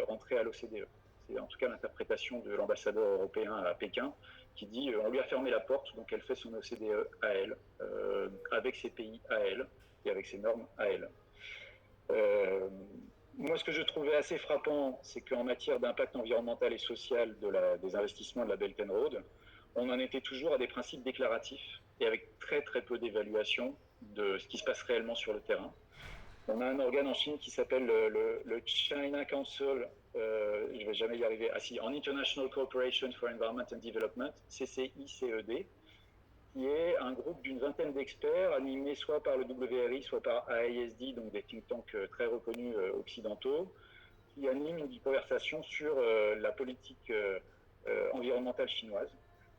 rentrer à l'OCDE. C'est en tout cas l'interprétation de l'ambassadeur européen à Pékin qui dit on lui a fermé la porte, donc elle fait son OCDE à elle, avec ses pays à elle et avec ses normes à elle. Moi, ce que je trouvais assez frappant, c'est qu'en matière d'impact environnemental et social des investissements de la Belt and Road, on en était toujours à des principes déclaratifs et avec très très peu d'évaluation de ce qui se passe réellement sur le terrain. On a un organe en Chine qui s'appelle le China Council, je ne vais jamais y arriver, en International Cooperation for Environment and Development, CCICED, qui est un groupe d'une vingtaine d'experts animés soit par le WRI, soit par AISD, donc des think tanks très reconnus occidentaux, qui animent une conversation sur la politique environnementale chinoise.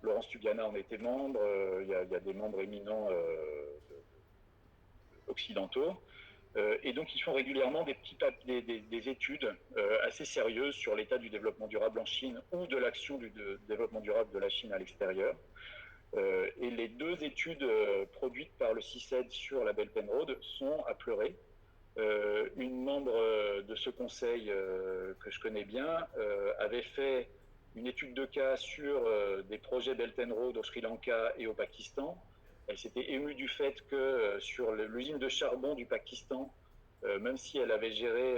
Laurence Tubiana en était membre, il y a des membres éminents occidentaux. Et donc, ils font régulièrement des études assez sérieuses sur l'état du développement durable en Chine ou de l'action du développement durable de la Chine à l'extérieur. Et les 2 études produites par le CICED sur la Belt and Road sont à pleurer. Une membre de ce conseil que je connais bien avait fait une étude de cas sur des projets Belt and Road au Sri Lanka et au Pakistan, Elle s'était émue du fait que sur l'usine de charbon du Pakistan, même si elle avait géré,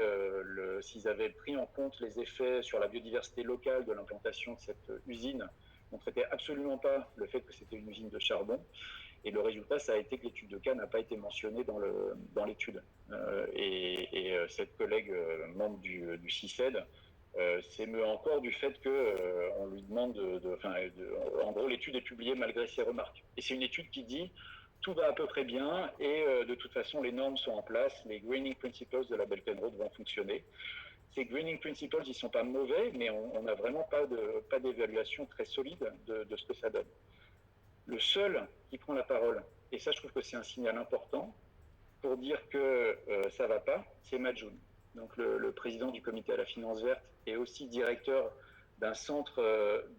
s'ils avaient pris en compte les effets sur la biodiversité locale de l'implantation de cette usine, on ne traitait absolument pas le fait que c'était une usine de charbon. Et le résultat, ça a été que l'étude de cas n'a pas été mentionnée dans l'étude. Cette collègue membre du CICED s'émeut encore du fait qu'on lui demande en gros, l'étude est publiée malgré ses remarques. Et c'est une étude qui dit tout va à peu près bien et de toute façon, les normes sont en place, les greening principles de la Belt and Road vont fonctionner. Ces greening principles, ils ne sont pas mauvais, mais on n'a vraiment pas d'évaluation très solide de ce que ça donne. Le seul qui prend la parole, et ça je trouve que c'est un signal important, pour dire que ça ne va pas, c'est Majun. Donc le président du comité à la finance verte et aussi directeur d'un centre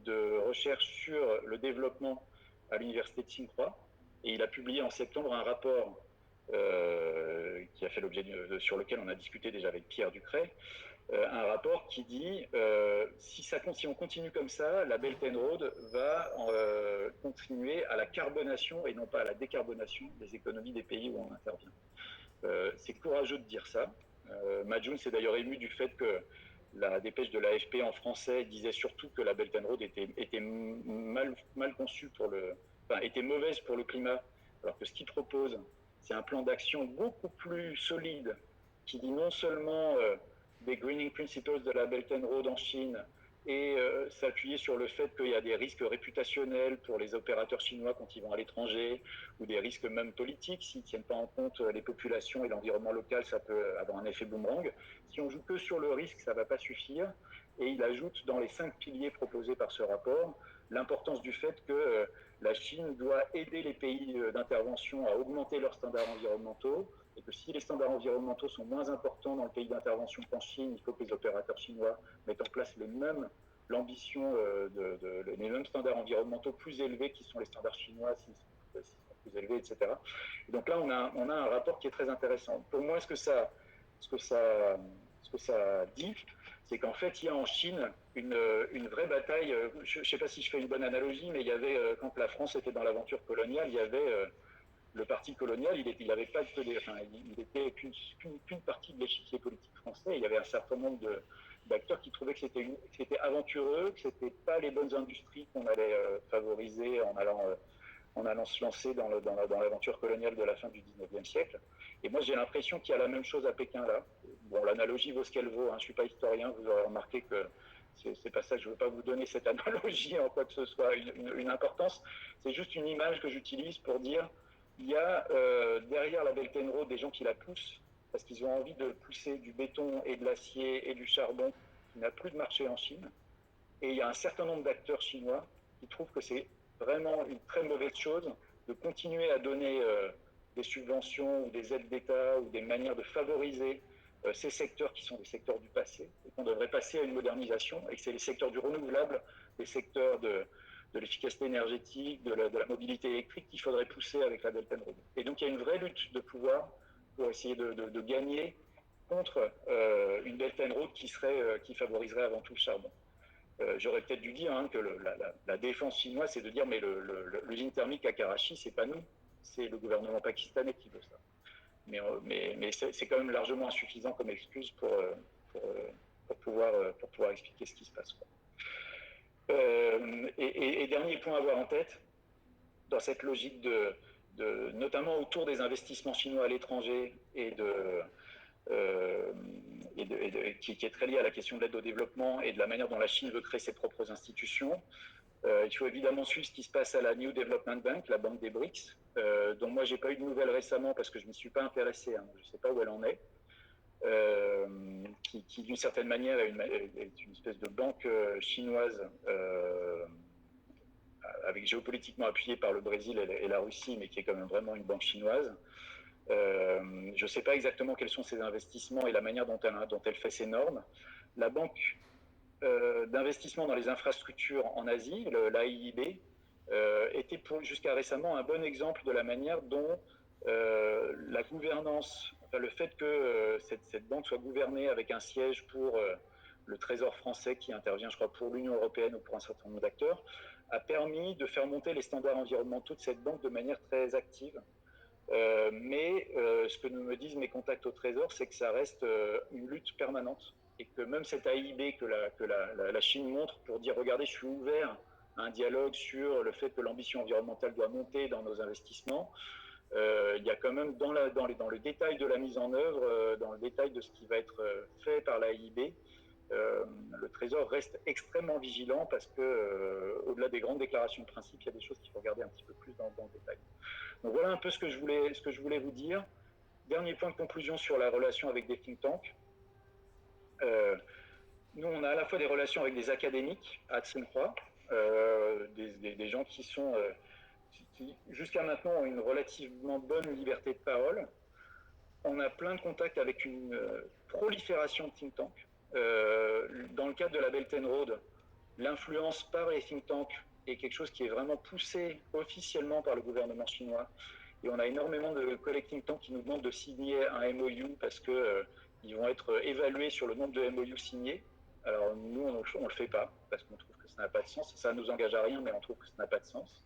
de recherche sur le développement à l'université de Tsinghua. Et il a publié en septembre un rapport qui a fait l'objet sur lequel on a discuté déjà avec Pierre Ducret, un rapport qui dit si on continue comme ça, la Belt and Road va continuer à la carbonation et non pas à la décarbonation des économies des pays où on intervient. C'est courageux de dire ça. Majun s'est d'ailleurs ému du fait que la dépêche de l'AFP en français disait surtout que la Belt and Road était mal conçue était mauvaise pour le climat, alors que ce qu'il propose, c'est un plan d'action beaucoup plus solide qui dit non seulement des greening principles de la Belt and Road en Chine et s'appuyer sur le fait qu'il y a des risques réputationnels pour les opérateurs chinois quand ils vont à l'étranger, ou des risques même politiques, s'ils ne tiennent pas en compte les populations et l'environnement local, ça peut avoir un effet boomerang. Si on joue que sur le risque, ça ne va pas suffire. Et il ajoute dans les 5 piliers proposés par ce rapport l'importance du fait que la Chine doit aider les pays d'intervention à augmenter leurs standards environnementaux, et que si les standards environnementaux sont moins importants dans le pays d'intervention qu'en Chine, il faut que les opérateurs chinois mettent en place l'ambition les mêmes standards environnementaux plus élevés qui sont les standards chinois, s'ils sont plus élevés, etc. Et donc là, on a un rapport qui est très intéressant. Pour moi, ce que ça dit, c'est qu'en fait, il y a en Chine une vraie bataille. Je ne sais pas si je fais une bonne analogie, mais il y avait, quand la France était dans l'aventure coloniale, il y avait le parti colonial, il n'avait pas il était qu'une partie de l'échiquier politique français. Il y avait un certain nombre d'acteurs qui trouvaient que c'était aventureux, que c'était pas les bonnes industries qu'on allait favoriser en allant se lancer dans l'aventure coloniale de la fin du 19e siècle. Et moi, j'ai l'impression qu'il y a la même chose à Pékin là. Bon, l'analogie vaut ce qu'elle vaut. Je ne suis pas historien, vous aurez remarqué que c'est pas ça, je ne veux pas vous donner cette analogie en quoi que ce soit une importance. C'est juste une image que j'utilise pour dire il y a derrière la Belt and Road des gens qui la poussent parce qu'ils ont envie de pousser du béton et de l'acier et du charbon qui n'a plus de marché en Chine. Et il y a un certain nombre d'acteurs chinois qui trouvent que c'est vraiment une très mauvaise chose de continuer à donner des subventions ou des aides d'État ou des manières de favoriser ces secteurs qui sont des secteurs du passé et qu'on devrait passer à une modernisation et que c'est les secteurs du renouvelable, les secteurs de l'efficacité énergétique, de la mobilité électrique qu'il faudrait pousser avec la Belt and Road. Et donc il y a une vraie lutte de pouvoir pour essayer de gagner contre une Belt and Road qui favoriserait avant tout le charbon. J'aurais peut-être dû dire que la défense chinoise, c'est de dire mais l'usine thermique à Karachi, c'est pas nous, c'est le gouvernement pakistanais qui veut ça. Mais c'est quand même largement insuffisant comme excuse pour pouvoir expliquer ce qui se passe, quoi. Et dernier point à avoir en tête, dans cette logique notamment autour des investissements chinois à l'étranger qui est très lié à la question de l'aide au développement et de la manière dont la Chine veut créer ses propres institutions. Il faut évidemment suivre ce qui se passe à la New Development Bank, la banque des BRICS, dont moi j'ai pas eu de nouvelles récemment parce que je ne m'y suis pas intéressé, je ne sais pas où elle en est, qui d'une certaine manière est une espèce de banque chinoise avec géopolitiquement appuyée par le Brésil et la Russie, mais qui est quand même vraiment une banque chinoise. Je ne sais pas exactement quels sont ses investissements et la manière dont elle fait ses normes. La banque d'investissement dans les infrastructures en Asie, l'AIIB, était jusqu'à récemment un bon exemple de la manière dont la gouvernance, le fait que cette banque soit gouvernée avec un siège pour le Trésor français qui intervient, je crois, pour l'Union européenne ou pour un certain nombre d'acteurs, a permis de faire monter les standards environnementaux de cette banque de manière très active. Mais ce que me disent mes contacts au Trésor, c'est que ça reste une lutte permanente et que même cette AIB que la Chine montre pour dire regardez, je suis ouvert à un dialogue sur le fait que l'ambition environnementale doit monter dans nos investissements, il y a quand même dans le détail de la mise en œuvre, dans le détail de ce qui va être fait par l'AIB, le Trésor reste extrêmement vigilant parce que au-delà des grandes déclarations de principe, il y a des choses qu'il faut regarder un petit peu plus dans le détail. Donc voilà un peu ce que je voulais vous dire. Dernier point de conclusion sur la relation avec des think tanks. Nous, on a à la fois des relations avec des académiques à Tsinghua, des gens qui sont qui jusqu'à maintenant ont une relativement bonne liberté de parole. On a plein de contacts avec une prolifération de think tanks. Dans le cadre de la Belt and Road, l'influence par les think tanks est quelque chose qui est vraiment poussé officiellement par le gouvernement chinois. Et on a énormément de collègues think tanks qui nous demandent de signer un MOU parce qu'ils vont être évalués sur le nombre de MOU signés. Alors nous, on ne le fait pas parce qu'on trouve que ça n'a pas de sens. Ça ne nous engage à rien, mais on trouve que ça n'a pas de sens.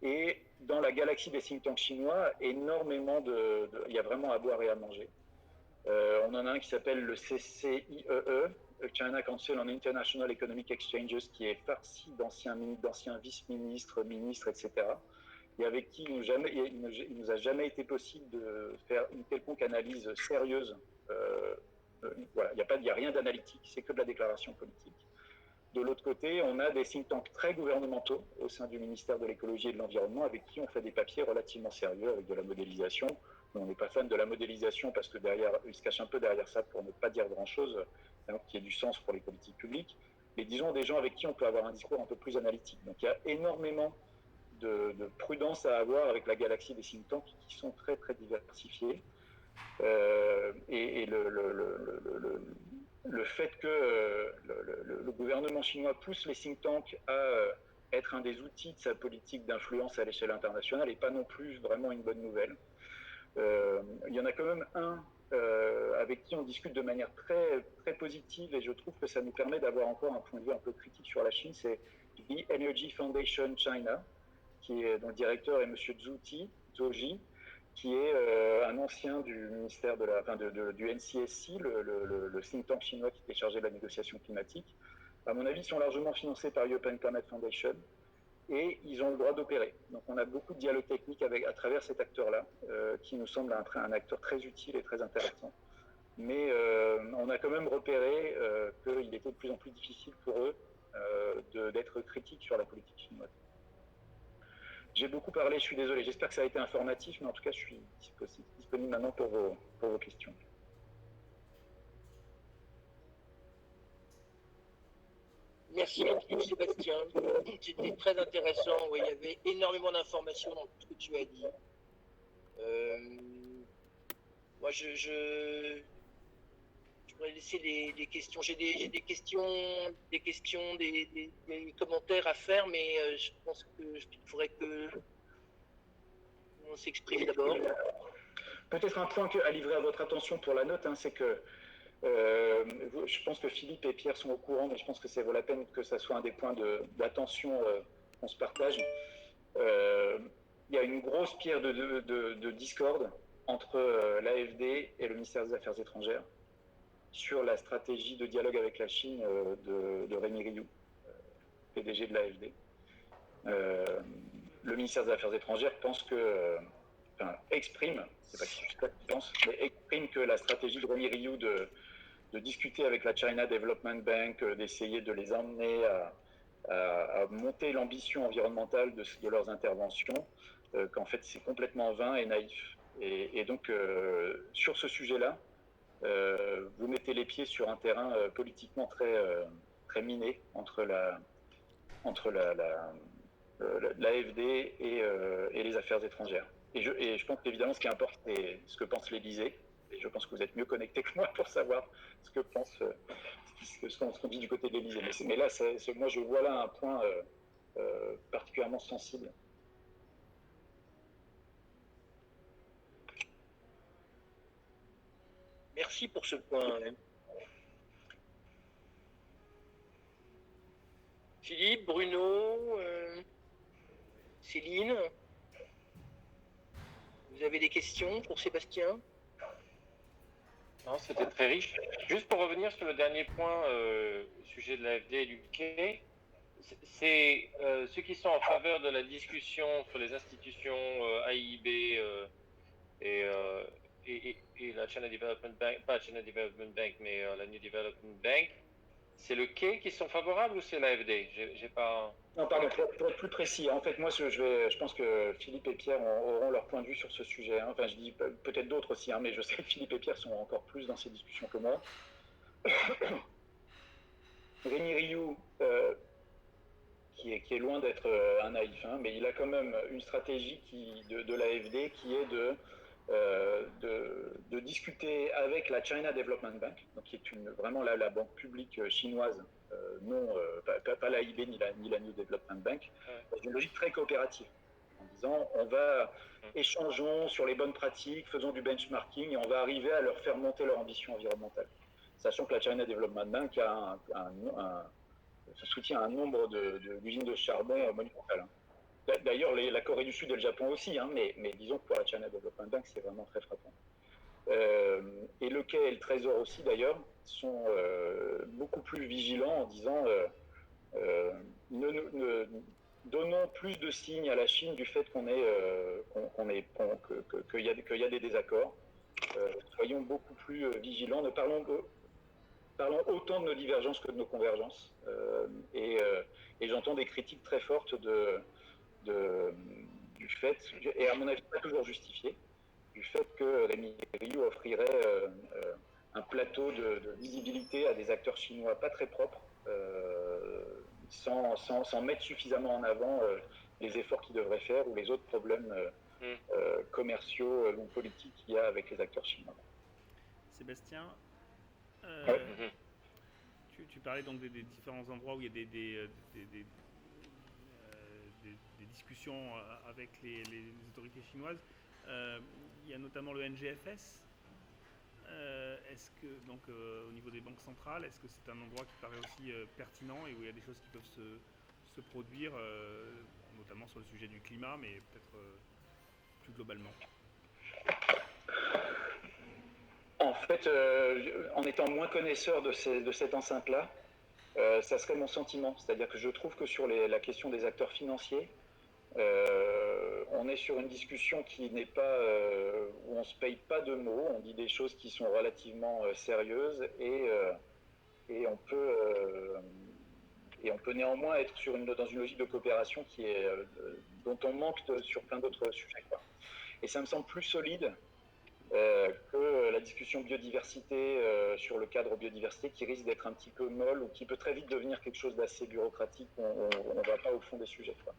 Et dans la galaxie des think tanks chinois, énormément il y a vraiment à boire et à manger. On en a un qui s'appelle le CCIEE, China Council on International Economic Exchanges, qui est farci d'anciens vice-ministres, ministres, etc. Et avec qui il nous a jamais été possible de faire une quelconque analyse sérieuse. Voilà, il n'y a rien d'analytique, c'est que de la déclaration politique. De l'autre côté, on a des think tanks très gouvernementaux au sein du ministère de l'écologie et de l'environnement avec qui on fait des papiers relativement sérieux avec de la modélisation. On n'est pas fan de la modélisation parce que il se cache un peu derrière ça pour ne pas dire grand-chose qui ait du sens pour les politiques publiques. Mais disons des gens avec qui on peut avoir un discours un peu plus analytique. Donc il y a énormément de prudence à avoir avec la galaxie des think tanks qui sont très très diversifiés. Et le fait que le gouvernement chinois pousse les think tanks à être un des outils de sa politique d'influence à l'échelle internationale n'est pas non plus vraiment une bonne nouvelle. Il y en a quand même un avec qui on discute de manière très, très positive et je trouve que ça nous permet d'avoir encore un point de vue un peu critique sur la Chine, c'est The Energy Foundation China, dont le directeur est M. Zhou qui est un ancien du ministère du NCSC, le think tank chinois qui était chargé de la négociation climatique. À mon avis, ils sont largement financés par European Climate Foundation et ils ont le droit d'opérer. Donc on a beaucoup de dialogue technique à travers cet acteur-là, qui nous semble un acteur très utile et très intéressant. Mais on a quand même repéré qu'il était de plus en plus difficile pour eux d'être critiques sur la politique chinoise. J'ai beaucoup parlé, je suis désolé, j'espère que ça a été informatif, mais en tout cas, je suis disponible maintenant pour vos questions. Merci beaucoup, Sébastien. C'était très intéressant. Oui, il y avait énormément d'informations dans tout ce que tu as dit. Moi, je pourrais laisser des questions. J'ai des questions, des commentaires à faire, mais je pense qu'il faudrait que on s'exprime d'abord. Peut-être un point à livrer à votre attention pour la note, c'est que je pense que Philippe et Pierre sont au courant, mais je pense que ça vaut la peine que ça soit un des points d'attention qu'on se partage. Il y a une grosse pierre de discorde entre l'AFD et le ministère des Affaires étrangères sur la stratégie de dialogue avec la Chine de Rémi Rioux, PDG de l'AFD. Le ministère des Affaires étrangères pense exprime, c'est pas qui pense, mais exprime que la stratégie de Rémi Rioux de discuter avec la China Development Bank, d'essayer de les emmener à monter l'ambition environnementale de leurs interventions, qu'en fait c'est complètement vain et naïf. Et donc sur ce sujet-là, vous mettez les pieds sur un terrain politiquement très miné entre l'AFD et les affaires étrangères. Et je pense qu'évidemment, ce qui importe, c'est ce que pense l'Élysée. Et je pense que vous êtes mieux connectés que moi pour savoir ce qu'on dit du côté de l'Élysée. Mais là, moi, je vois là un point particulièrement sensible. Merci pour ce point. Philippe, Bruno, Céline, vous avez des questions pour Sébastien? Non, c'était très riche. Juste pour revenir sur le dernier point, au sujet de l'AFD et du quai, c'est ceux qui sont en faveur de la discussion sur les institutions AIIB et la China Development Bank, pas China Development Bank, mais la New Development Bank, c'est le quai qui sont favorables ou c'est l'AFD? J'ai pas. Non, pardon, pour être plus précis, en fait, moi, je pense que Philippe et Pierre auront leur point de vue sur ce sujet. Hein. Enfin, je dis peut-être d'autres aussi, hein, mais je sais que Philippe et Pierre sont encore plus dans ces discussions que moi. Rémi Rioux, qui est loin d'être un naïf, hein, mais il a quand même une stratégie de l'AFD qui est de discuter avec la China Development Bank, donc qui est vraiment la banque publique chinoise, pas l'AIB ni la New Development Bank, dans une logique très coopérative, en disant on va échangeons sur les bonnes pratiques, faisons du benchmarking et on va arriver à leur faire monter leur ambition environnementale. Sachant que la China Development Bank a soutient un nombre d'usines de charbon monumentales. D'ailleurs, la Corée du Sud et le Japon aussi, hein, mais disons que pour la China Development Bank, c'est vraiment très frappant. Et le quai et le Trésor aussi, d'ailleurs, sont beaucoup plus vigilants en disant donnons plus de signes à la Chine du fait qu'il y a des désaccords. Soyons beaucoup plus vigilants. Ne parlons autant de nos divergences que de nos convergences. Et j'entends des critiques très fortes du fait, et à mon avis pas toujours justifiées, du fait que Rémi Rioux offrirait un plateau de visibilité à des acteurs chinois pas très propres, sans mettre suffisamment en avant les efforts qu'ils devraient faire ou les autres problèmes commerciaux ou politiques qu'il y a avec les acteurs chinois. Sébastien, Ouais. tu parlais donc des différents endroits où il y a des discussions avec les autorités chinoises. Il y a notamment le NGFS. Est-ce que, donc, au niveau des banques centrales, est-ce que c'est un endroit qui paraît aussi pertinent et où il y a des choses qui peuvent se produire, notamment sur le sujet du climat, mais peut-être plus globalement? En fait, en étant moins connaisseur de cette enceinte-là, ça serait mon sentiment. C'est-à-dire que je trouve que sur la question des acteurs financiers, on est sur une discussion qui n'est pas où on se paye pas de mots, on dit des choses qui sont relativement sérieuses et on peut néanmoins être dans une logique de coopération dont on manque sur plein d'autres sujets, quoi. Et ça me semble plus solide que la discussion biodiversité sur le cadre biodiversité qui risque d'être un petit peu molle ou qui peut très vite devenir quelque chose d'assez bureaucratique où on ne va pas au fond des sujets, quoi.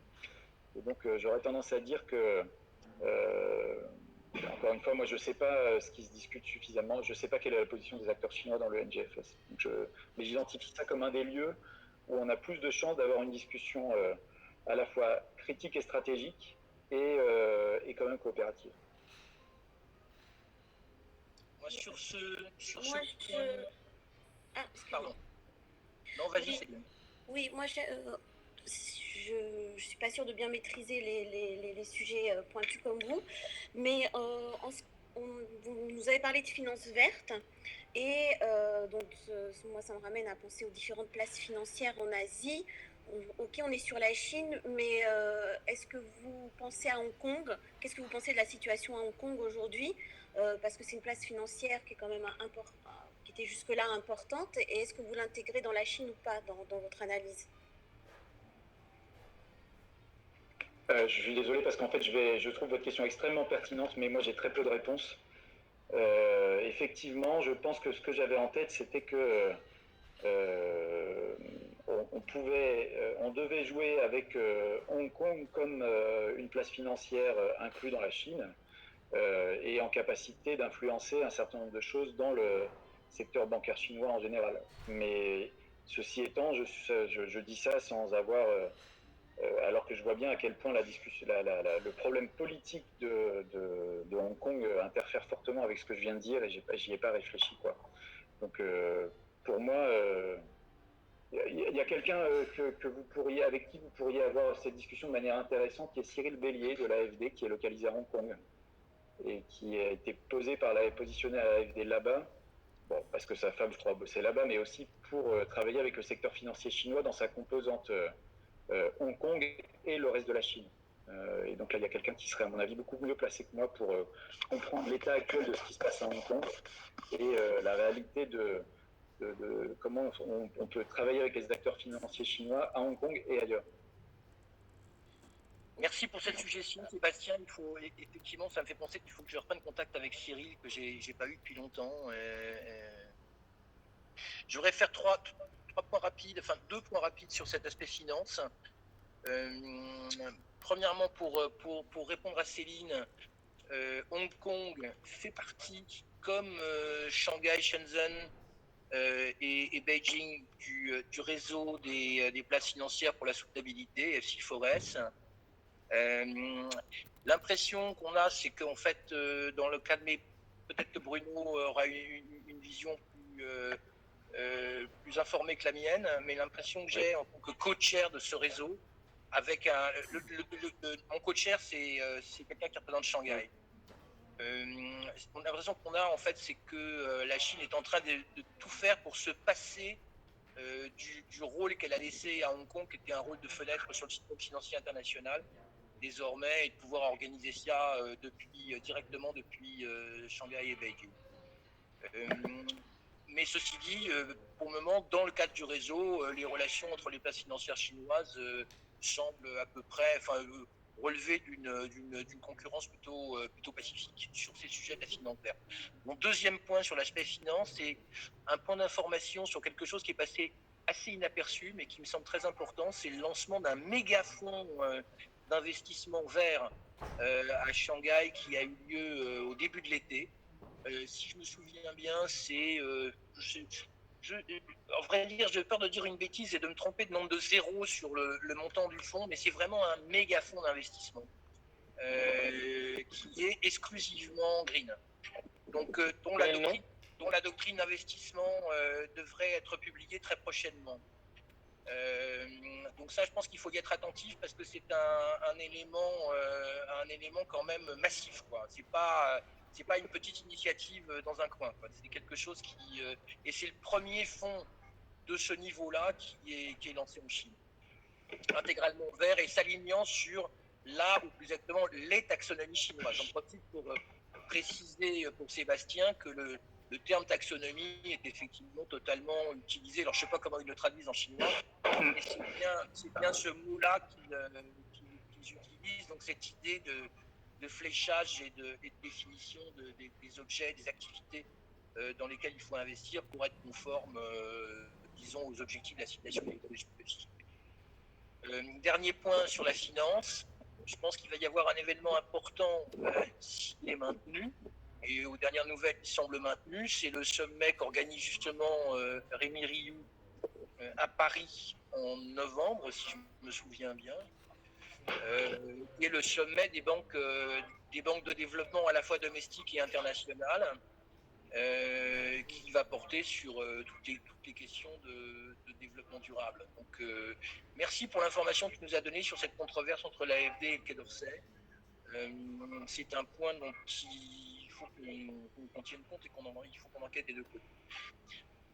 Et donc j'aurais tendance à dire que encore une fois, moi je ne sais pas ce qui se discute suffisamment, je ne sais pas quelle est la position des acteurs chinois dans le NGFS. Mais j'identifie ça comme un des lieux où on a plus de chances d'avoir une discussion à la fois critique et stratégique et quand même coopérative. Moi, sur ce Moi, point... Ah, pardon. Non, vas-y, c'est bien. Oui, moi, je suis pas sûre de bien maîtriser les sujets pointus comme vous, mais vous nous avez parlé de finances vertes, et donc moi, ça me ramène à penser aux différentes places financières en Asie. Ok, on est sur la Chine, mais est-ce que vous pensez à Hong Kong? Qu'est-ce que vous pensez de la situation à Hong Kong aujourd'hui? Parce que c'est une place financière qui est quand même qui était jusque-là importante. Et est-ce que vous l'intégrez dans la Chine ou pas dans votre analyse? Je suis désolé parce qu'en fait, je trouve votre question extrêmement pertinente, mais moi j'ai très peu de réponses. Effectivement, je pense que ce que j'avais en tête, c'était que on devait jouer avec Hong Kong comme une place financière inclue dans la Chine et en capacité d'influencer un certain nombre de choses dans le secteur bancaire chinois en général. Mais ceci étant, je dis ça sans avoir alors que je vois bien à quel point le problème politique de Hong Kong interfère fortement avec ce que je viens de dire et j'y ai pas réfléchi, quoi. Donc pour moi, Il y a quelqu'un avec qui vous pourriez avoir cette discussion de manière intéressante, qui est Cyril Bélier de l'AfD, qui est localisé à Hong Kong et qui a été positionné à l'AfD là-bas. Bon, parce que sa femme, je crois, bossait là-bas, mais aussi pour travailler avec le secteur financier chinois dans sa composante Hong Kong et le reste de la Chine. Et donc là, il y a quelqu'un qui serait, à mon avis, beaucoup mieux placé que moi pour comprendre l'état actuel de ce qui se passe à Hong Kong et la réalité de comment on peut travailler avec les acteurs financiers chinois à Hong Kong et ailleurs. Merci pour cette suggestion, Sébastien. Effectivement, ça me fait penser qu'il faut que je reprenne contact avec Cyril, que j'ai pas eu depuis longtemps. Je voudrais faire deux points rapides sur cet aspect finance. Premièrement, pour répondre à Céline, Hong Kong fait partie, comme Shanghai, Shenzhen et Beijing, du réseau des places financières pour la soutenabilité, FC4S. L'impression qu'on a, c'est qu'en fait, dans le cas de peut-être que Bruno aura une vision plus informée que la mienne, mais l'impression que j'ai en tant que co-chair de ce réseau, avec mon co-chair, c'est quelqu'un qui représente Shanghai. L'impression qu'on a, en fait, c'est que la Chine est en train de tout faire pour se passer du rôle qu'elle a laissé à Hong Kong, qui était un rôle de fenêtre sur le système financier international, désormais, et de pouvoir organiser ça directement depuis Shanghai et Beijing. Mais ceci dit, pour le moment, dans le cadre du réseau, les relations entre les places financières chinoises semblent à peu près relever d'une concurrence plutôt pacifique sur ces sujets de la finance verte. Mon deuxième point sur l'aspect finance, c'est un point d'information sur quelque chose qui est passé assez inaperçu, mais qui me semble très important, c'est le lancement d'un méga fonds d'investissement vert à Shanghai qui a eu lieu au début de l'été. Si je me souviens bien, c'est... en vrai dire, j'ai peur de dire une bêtise et de me tromper de nombre de zéros sur le montant du fonds, mais c'est vraiment un méga fonds d'investissement qui est exclusivement green. Donc, dont la doctrine d'investissement devrait être publiée très prochainement. Donc ça, je pense qu'il faut y être attentif parce que c'est un élément quand même massif, quoi. C'est pas une petite initiative dans un coin, quoi. C'est quelque chose et c'est le premier fonds de ce niveau-là qui est lancé en Chine, intégralement vert et s'alignant sur ou plus exactement les taxonomies chinoises. J'en profite pour préciser pour Sébastien que le terme taxonomie est effectivement totalement utilisé. Alors, je ne sais pas comment ils le traduisent en chinois, mais c'est bien ce mot-là qu'ils utilisent. Donc, cette idée de fléchage et de définition des objets, des activités dans lesquelles il faut investir pour être conforme, disons, aux objectifs de l'assignation écologique. Dernier point sur la finance. Je pense qu'il va y avoir un événement important s'il est maintenu. Et aux dernières nouvelles, il semble maintenu. C'est le sommet qu'organise justement Rémi Rioux à Paris en novembre, si je me souviens bien. Et le sommet des banques de développement à la fois domestiques et internationales, qui va porter sur toutes les questions de développement durable. Donc, merci pour l'information que tu nous as donnée sur cette controverse entre l'AfD et le Quai d'Orsay. C'est un point dont il faut qu'on tienne compte et il faut qu'on enquête des deux côtés.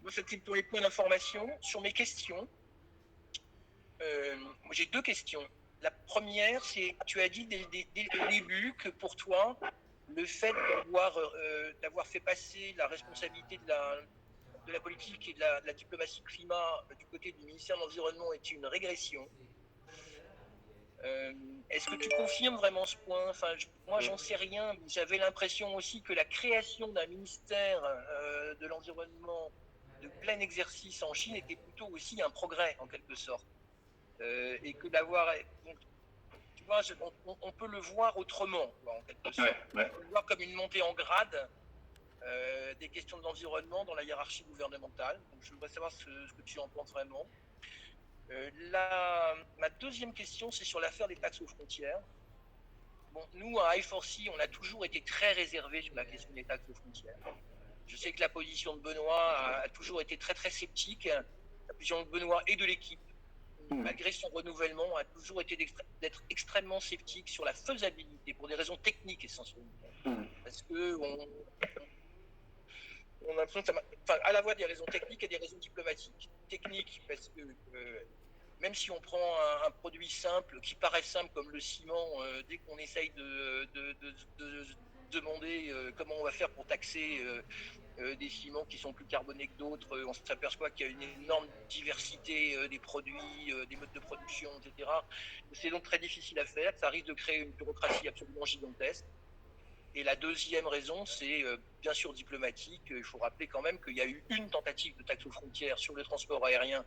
Moi, c'était pour les points d'information. Sur mes questions, j'ai deux questions. La première, c'est tu as dit dès le début que pour toi, le fait d'avoir fait passer la responsabilité de la politique et de la diplomatie climat du côté du ministère de l'Environnement était une régression. Est-ce que tu confirmes vraiment ce point? Moi, j'en sais rien. J'avais l'impression aussi que la création d'un ministère de l'Environnement de plein exercice en Chine était plutôt aussi un progrès, en quelque sorte. Et que d'avoir... Donc, tu vois, on peut le voir autrement, quoi, en quelque sorte. Ouais. On peut le voir comme une montée en grade des questions de l'environnement dans la hiérarchie gouvernementale. Donc, je voudrais savoir ce que tu en penses vraiment. Ma deuxième question, c'est sur l'affaire des taxes aux frontières. Bon, nous, à I4C, on a toujours été très réservés sur la question des taxes aux frontières. Je sais que la position de Benoît a toujours été très, très sceptique. la position de Benoît et de l'équipe, malgré son renouvellement, a toujours été d'être extrêmement sceptique sur la faisabilité, pour des raisons techniques essentiellement. Parce que on a l'impression que à la fois des raisons techniques et des raisons diplomatiques. Techniques, parce que même si on prend un produit simple, qui paraît simple comme le ciment, dès qu'on essaye de demander comment on va faire pour taxer des ciments qui sont plus carbonés que d'autres, on s'aperçoit qu'il y a une énorme diversité des produits, des modes de production, etc. C'est donc très difficile à faire, ça risque de créer une bureaucratie absolument gigantesque. Et la deuxième raison, c'est bien sûr diplomatique. Il faut rappeler quand même qu'il y a eu une tentative de taxe aux frontières sur le transport aérien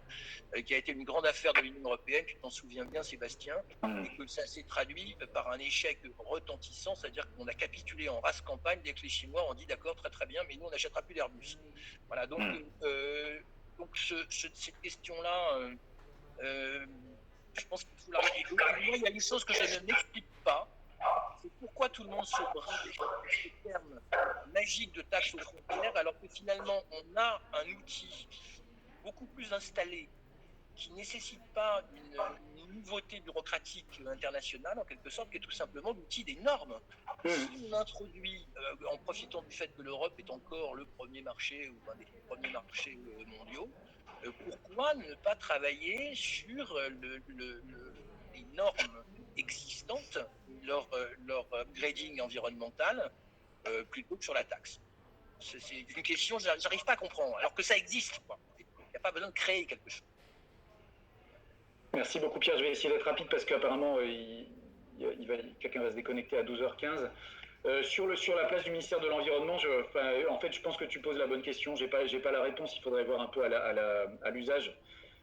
qui a été une grande affaire de l'Union européenne, tu t'en souviens bien Sébastien, et que ça s'est traduit par un échec retentissant, c'est-à-dire qu'on a capitulé en race campagne dès que les Chinois ont dit d'accord, très très bien, mais nous on n'achètera plus d'Airbus. Voilà, donc cette question-là, je pense qu'il faut la régler. Moi, il y a une chose que je ne m'explique pas, c'est pourquoi tout le monde se brinde ce terme magique de taxe aux frontières, alors que finalement on a un outil beaucoup plus installé qui ne nécessite pas une nouveauté bureaucratique internationale, en quelque sorte, qui est tout simplement l'outil des normes. Si on introduit, en profitant du fait que l'Europe est encore le premier marché, ou un des premiers marchés mondiaux, pourquoi ne pas travailler sur les normes existantes, leur grading environnemental, plutôt que sur la taxe? C'est une question que j'arrive pas à comprendre, alors que ça existe, quoi. Il n'y a pas besoin de créer quelque chose. Merci beaucoup Pierre, je vais essayer d'être rapide parce qu'apparemment quelqu'un va se déconnecter à 12h15. Sur la place du ministère de l'Environnement, en fait je pense que tu poses la bonne question, j'ai pas la réponse, il faudrait voir un peu à l'usage.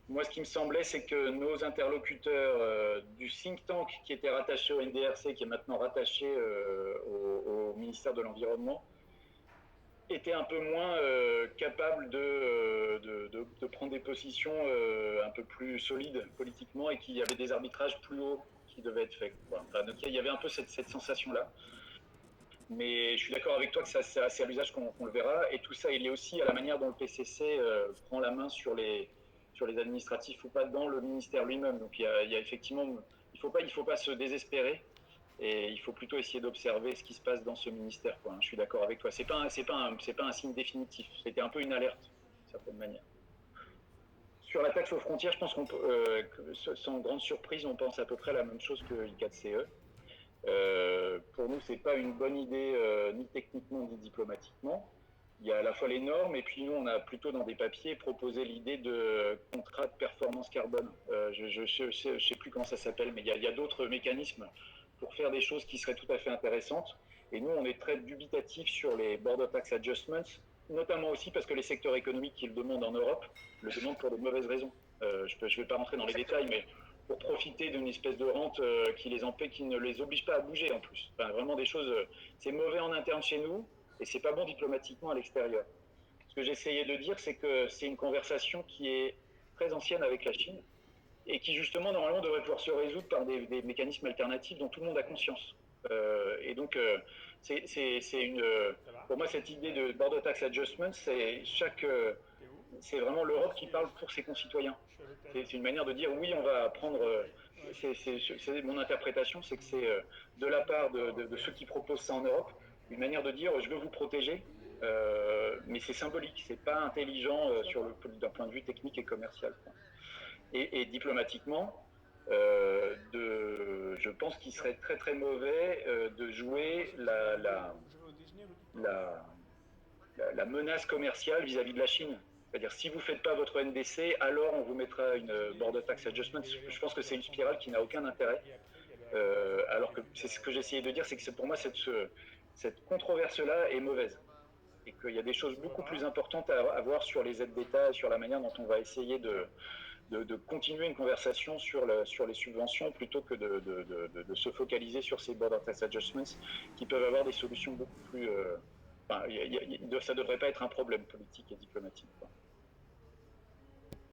Moi ce qui me semblait c'est que nos interlocuteurs du think tank qui était rattaché au NDRC, qui est maintenant rattaché au ministère de l'Environnement, était un peu moins capable de prendre des positions un peu plus solides politiquement et qu'il y avait des arbitrages plus hauts qui devaient être faits. Enfin, donc il y avait un peu cette sensation-là. Mais je suis d'accord avec toi que c'est à l'usage qu'on le verra. Et tout ça, il est aussi à la manière dont le PCC prend la main sur les administratifs ou pas dans le ministère lui-même. Donc il y a effectivement, il faut pas se désespérer. Et il faut plutôt essayer d'observer ce qui se passe dans ce ministère, quoi. Je suis d'accord avec toi. C'est pas un signe définitif. C'était un peu une alerte, d'une certaine manière. Sur la taxe aux frontières, je pense qu'on peut, sans grande surprise, on pense à peu près la même chose que I4CE. Pour nous, c'est pas une bonne idée, ni techniquement ni diplomatiquement. Il y a à la fois les normes, et puis nous, on a plutôt dans des papiers proposé l'idée de contrat de performance carbone. Je sais plus comment ça s'appelle, mais il y a d'autres mécanismes pour faire des choses qui seraient tout à fait intéressantes. Et nous, on est très dubitatifs sur les border tax adjustments, notamment aussi parce que les secteurs économiques qui le demandent en Europe le demandent pour de mauvaises raisons. Je ne vais pas rentrer dans les détails, mais pour profiter d'une espèce de rente qui ne les oblige pas à bouger en plus. Enfin, vraiment des choses, c'est mauvais en interne chez nous et c'est pas bon diplomatiquement à l'extérieur. Ce que j'essayais de dire, c'est que c'est une conversation qui est très ancienne avec la Chine et qui justement normalement devrait pouvoir se résoudre par des mécanismes alternatifs dont tout le monde a conscience. Et donc pour moi cette idée de border tax adjustment, c'est vraiment l'Europe qui parle pour ses concitoyens. C'est une manière de dire oui, on va prendre. C'est mon interprétation, c'est que c'est de la part de ceux qui proposent ça en Europe, une manière de dire je veux vous protéger, mais c'est symbolique, c'est pas intelligent d'un point de vue technique et commercial, quoi. Et diplomatiquement, je pense qu'il serait très très mauvais de jouer la menace commerciale vis-à-vis de la Chine. C'est-à-dire, si vous ne faites pas votre NDC, alors on vous mettra une border tax adjustment. Je pense que c'est une spirale qui n'a aucun intérêt. Alors que c'est ce que j'essayais de dire, c'est que pour moi, cette controverse-là est mauvaise. Et qu'il y a des choses beaucoup plus importantes à voir sur les aides d'État, sur la manière dont on va essayer de continuer une conversation sur les subventions plutôt que de se focaliser sur ces border tax adjustments qui peuvent avoir des solutions beaucoup plus... ça ne devrait pas être un problème politique et diplomatique, quoi.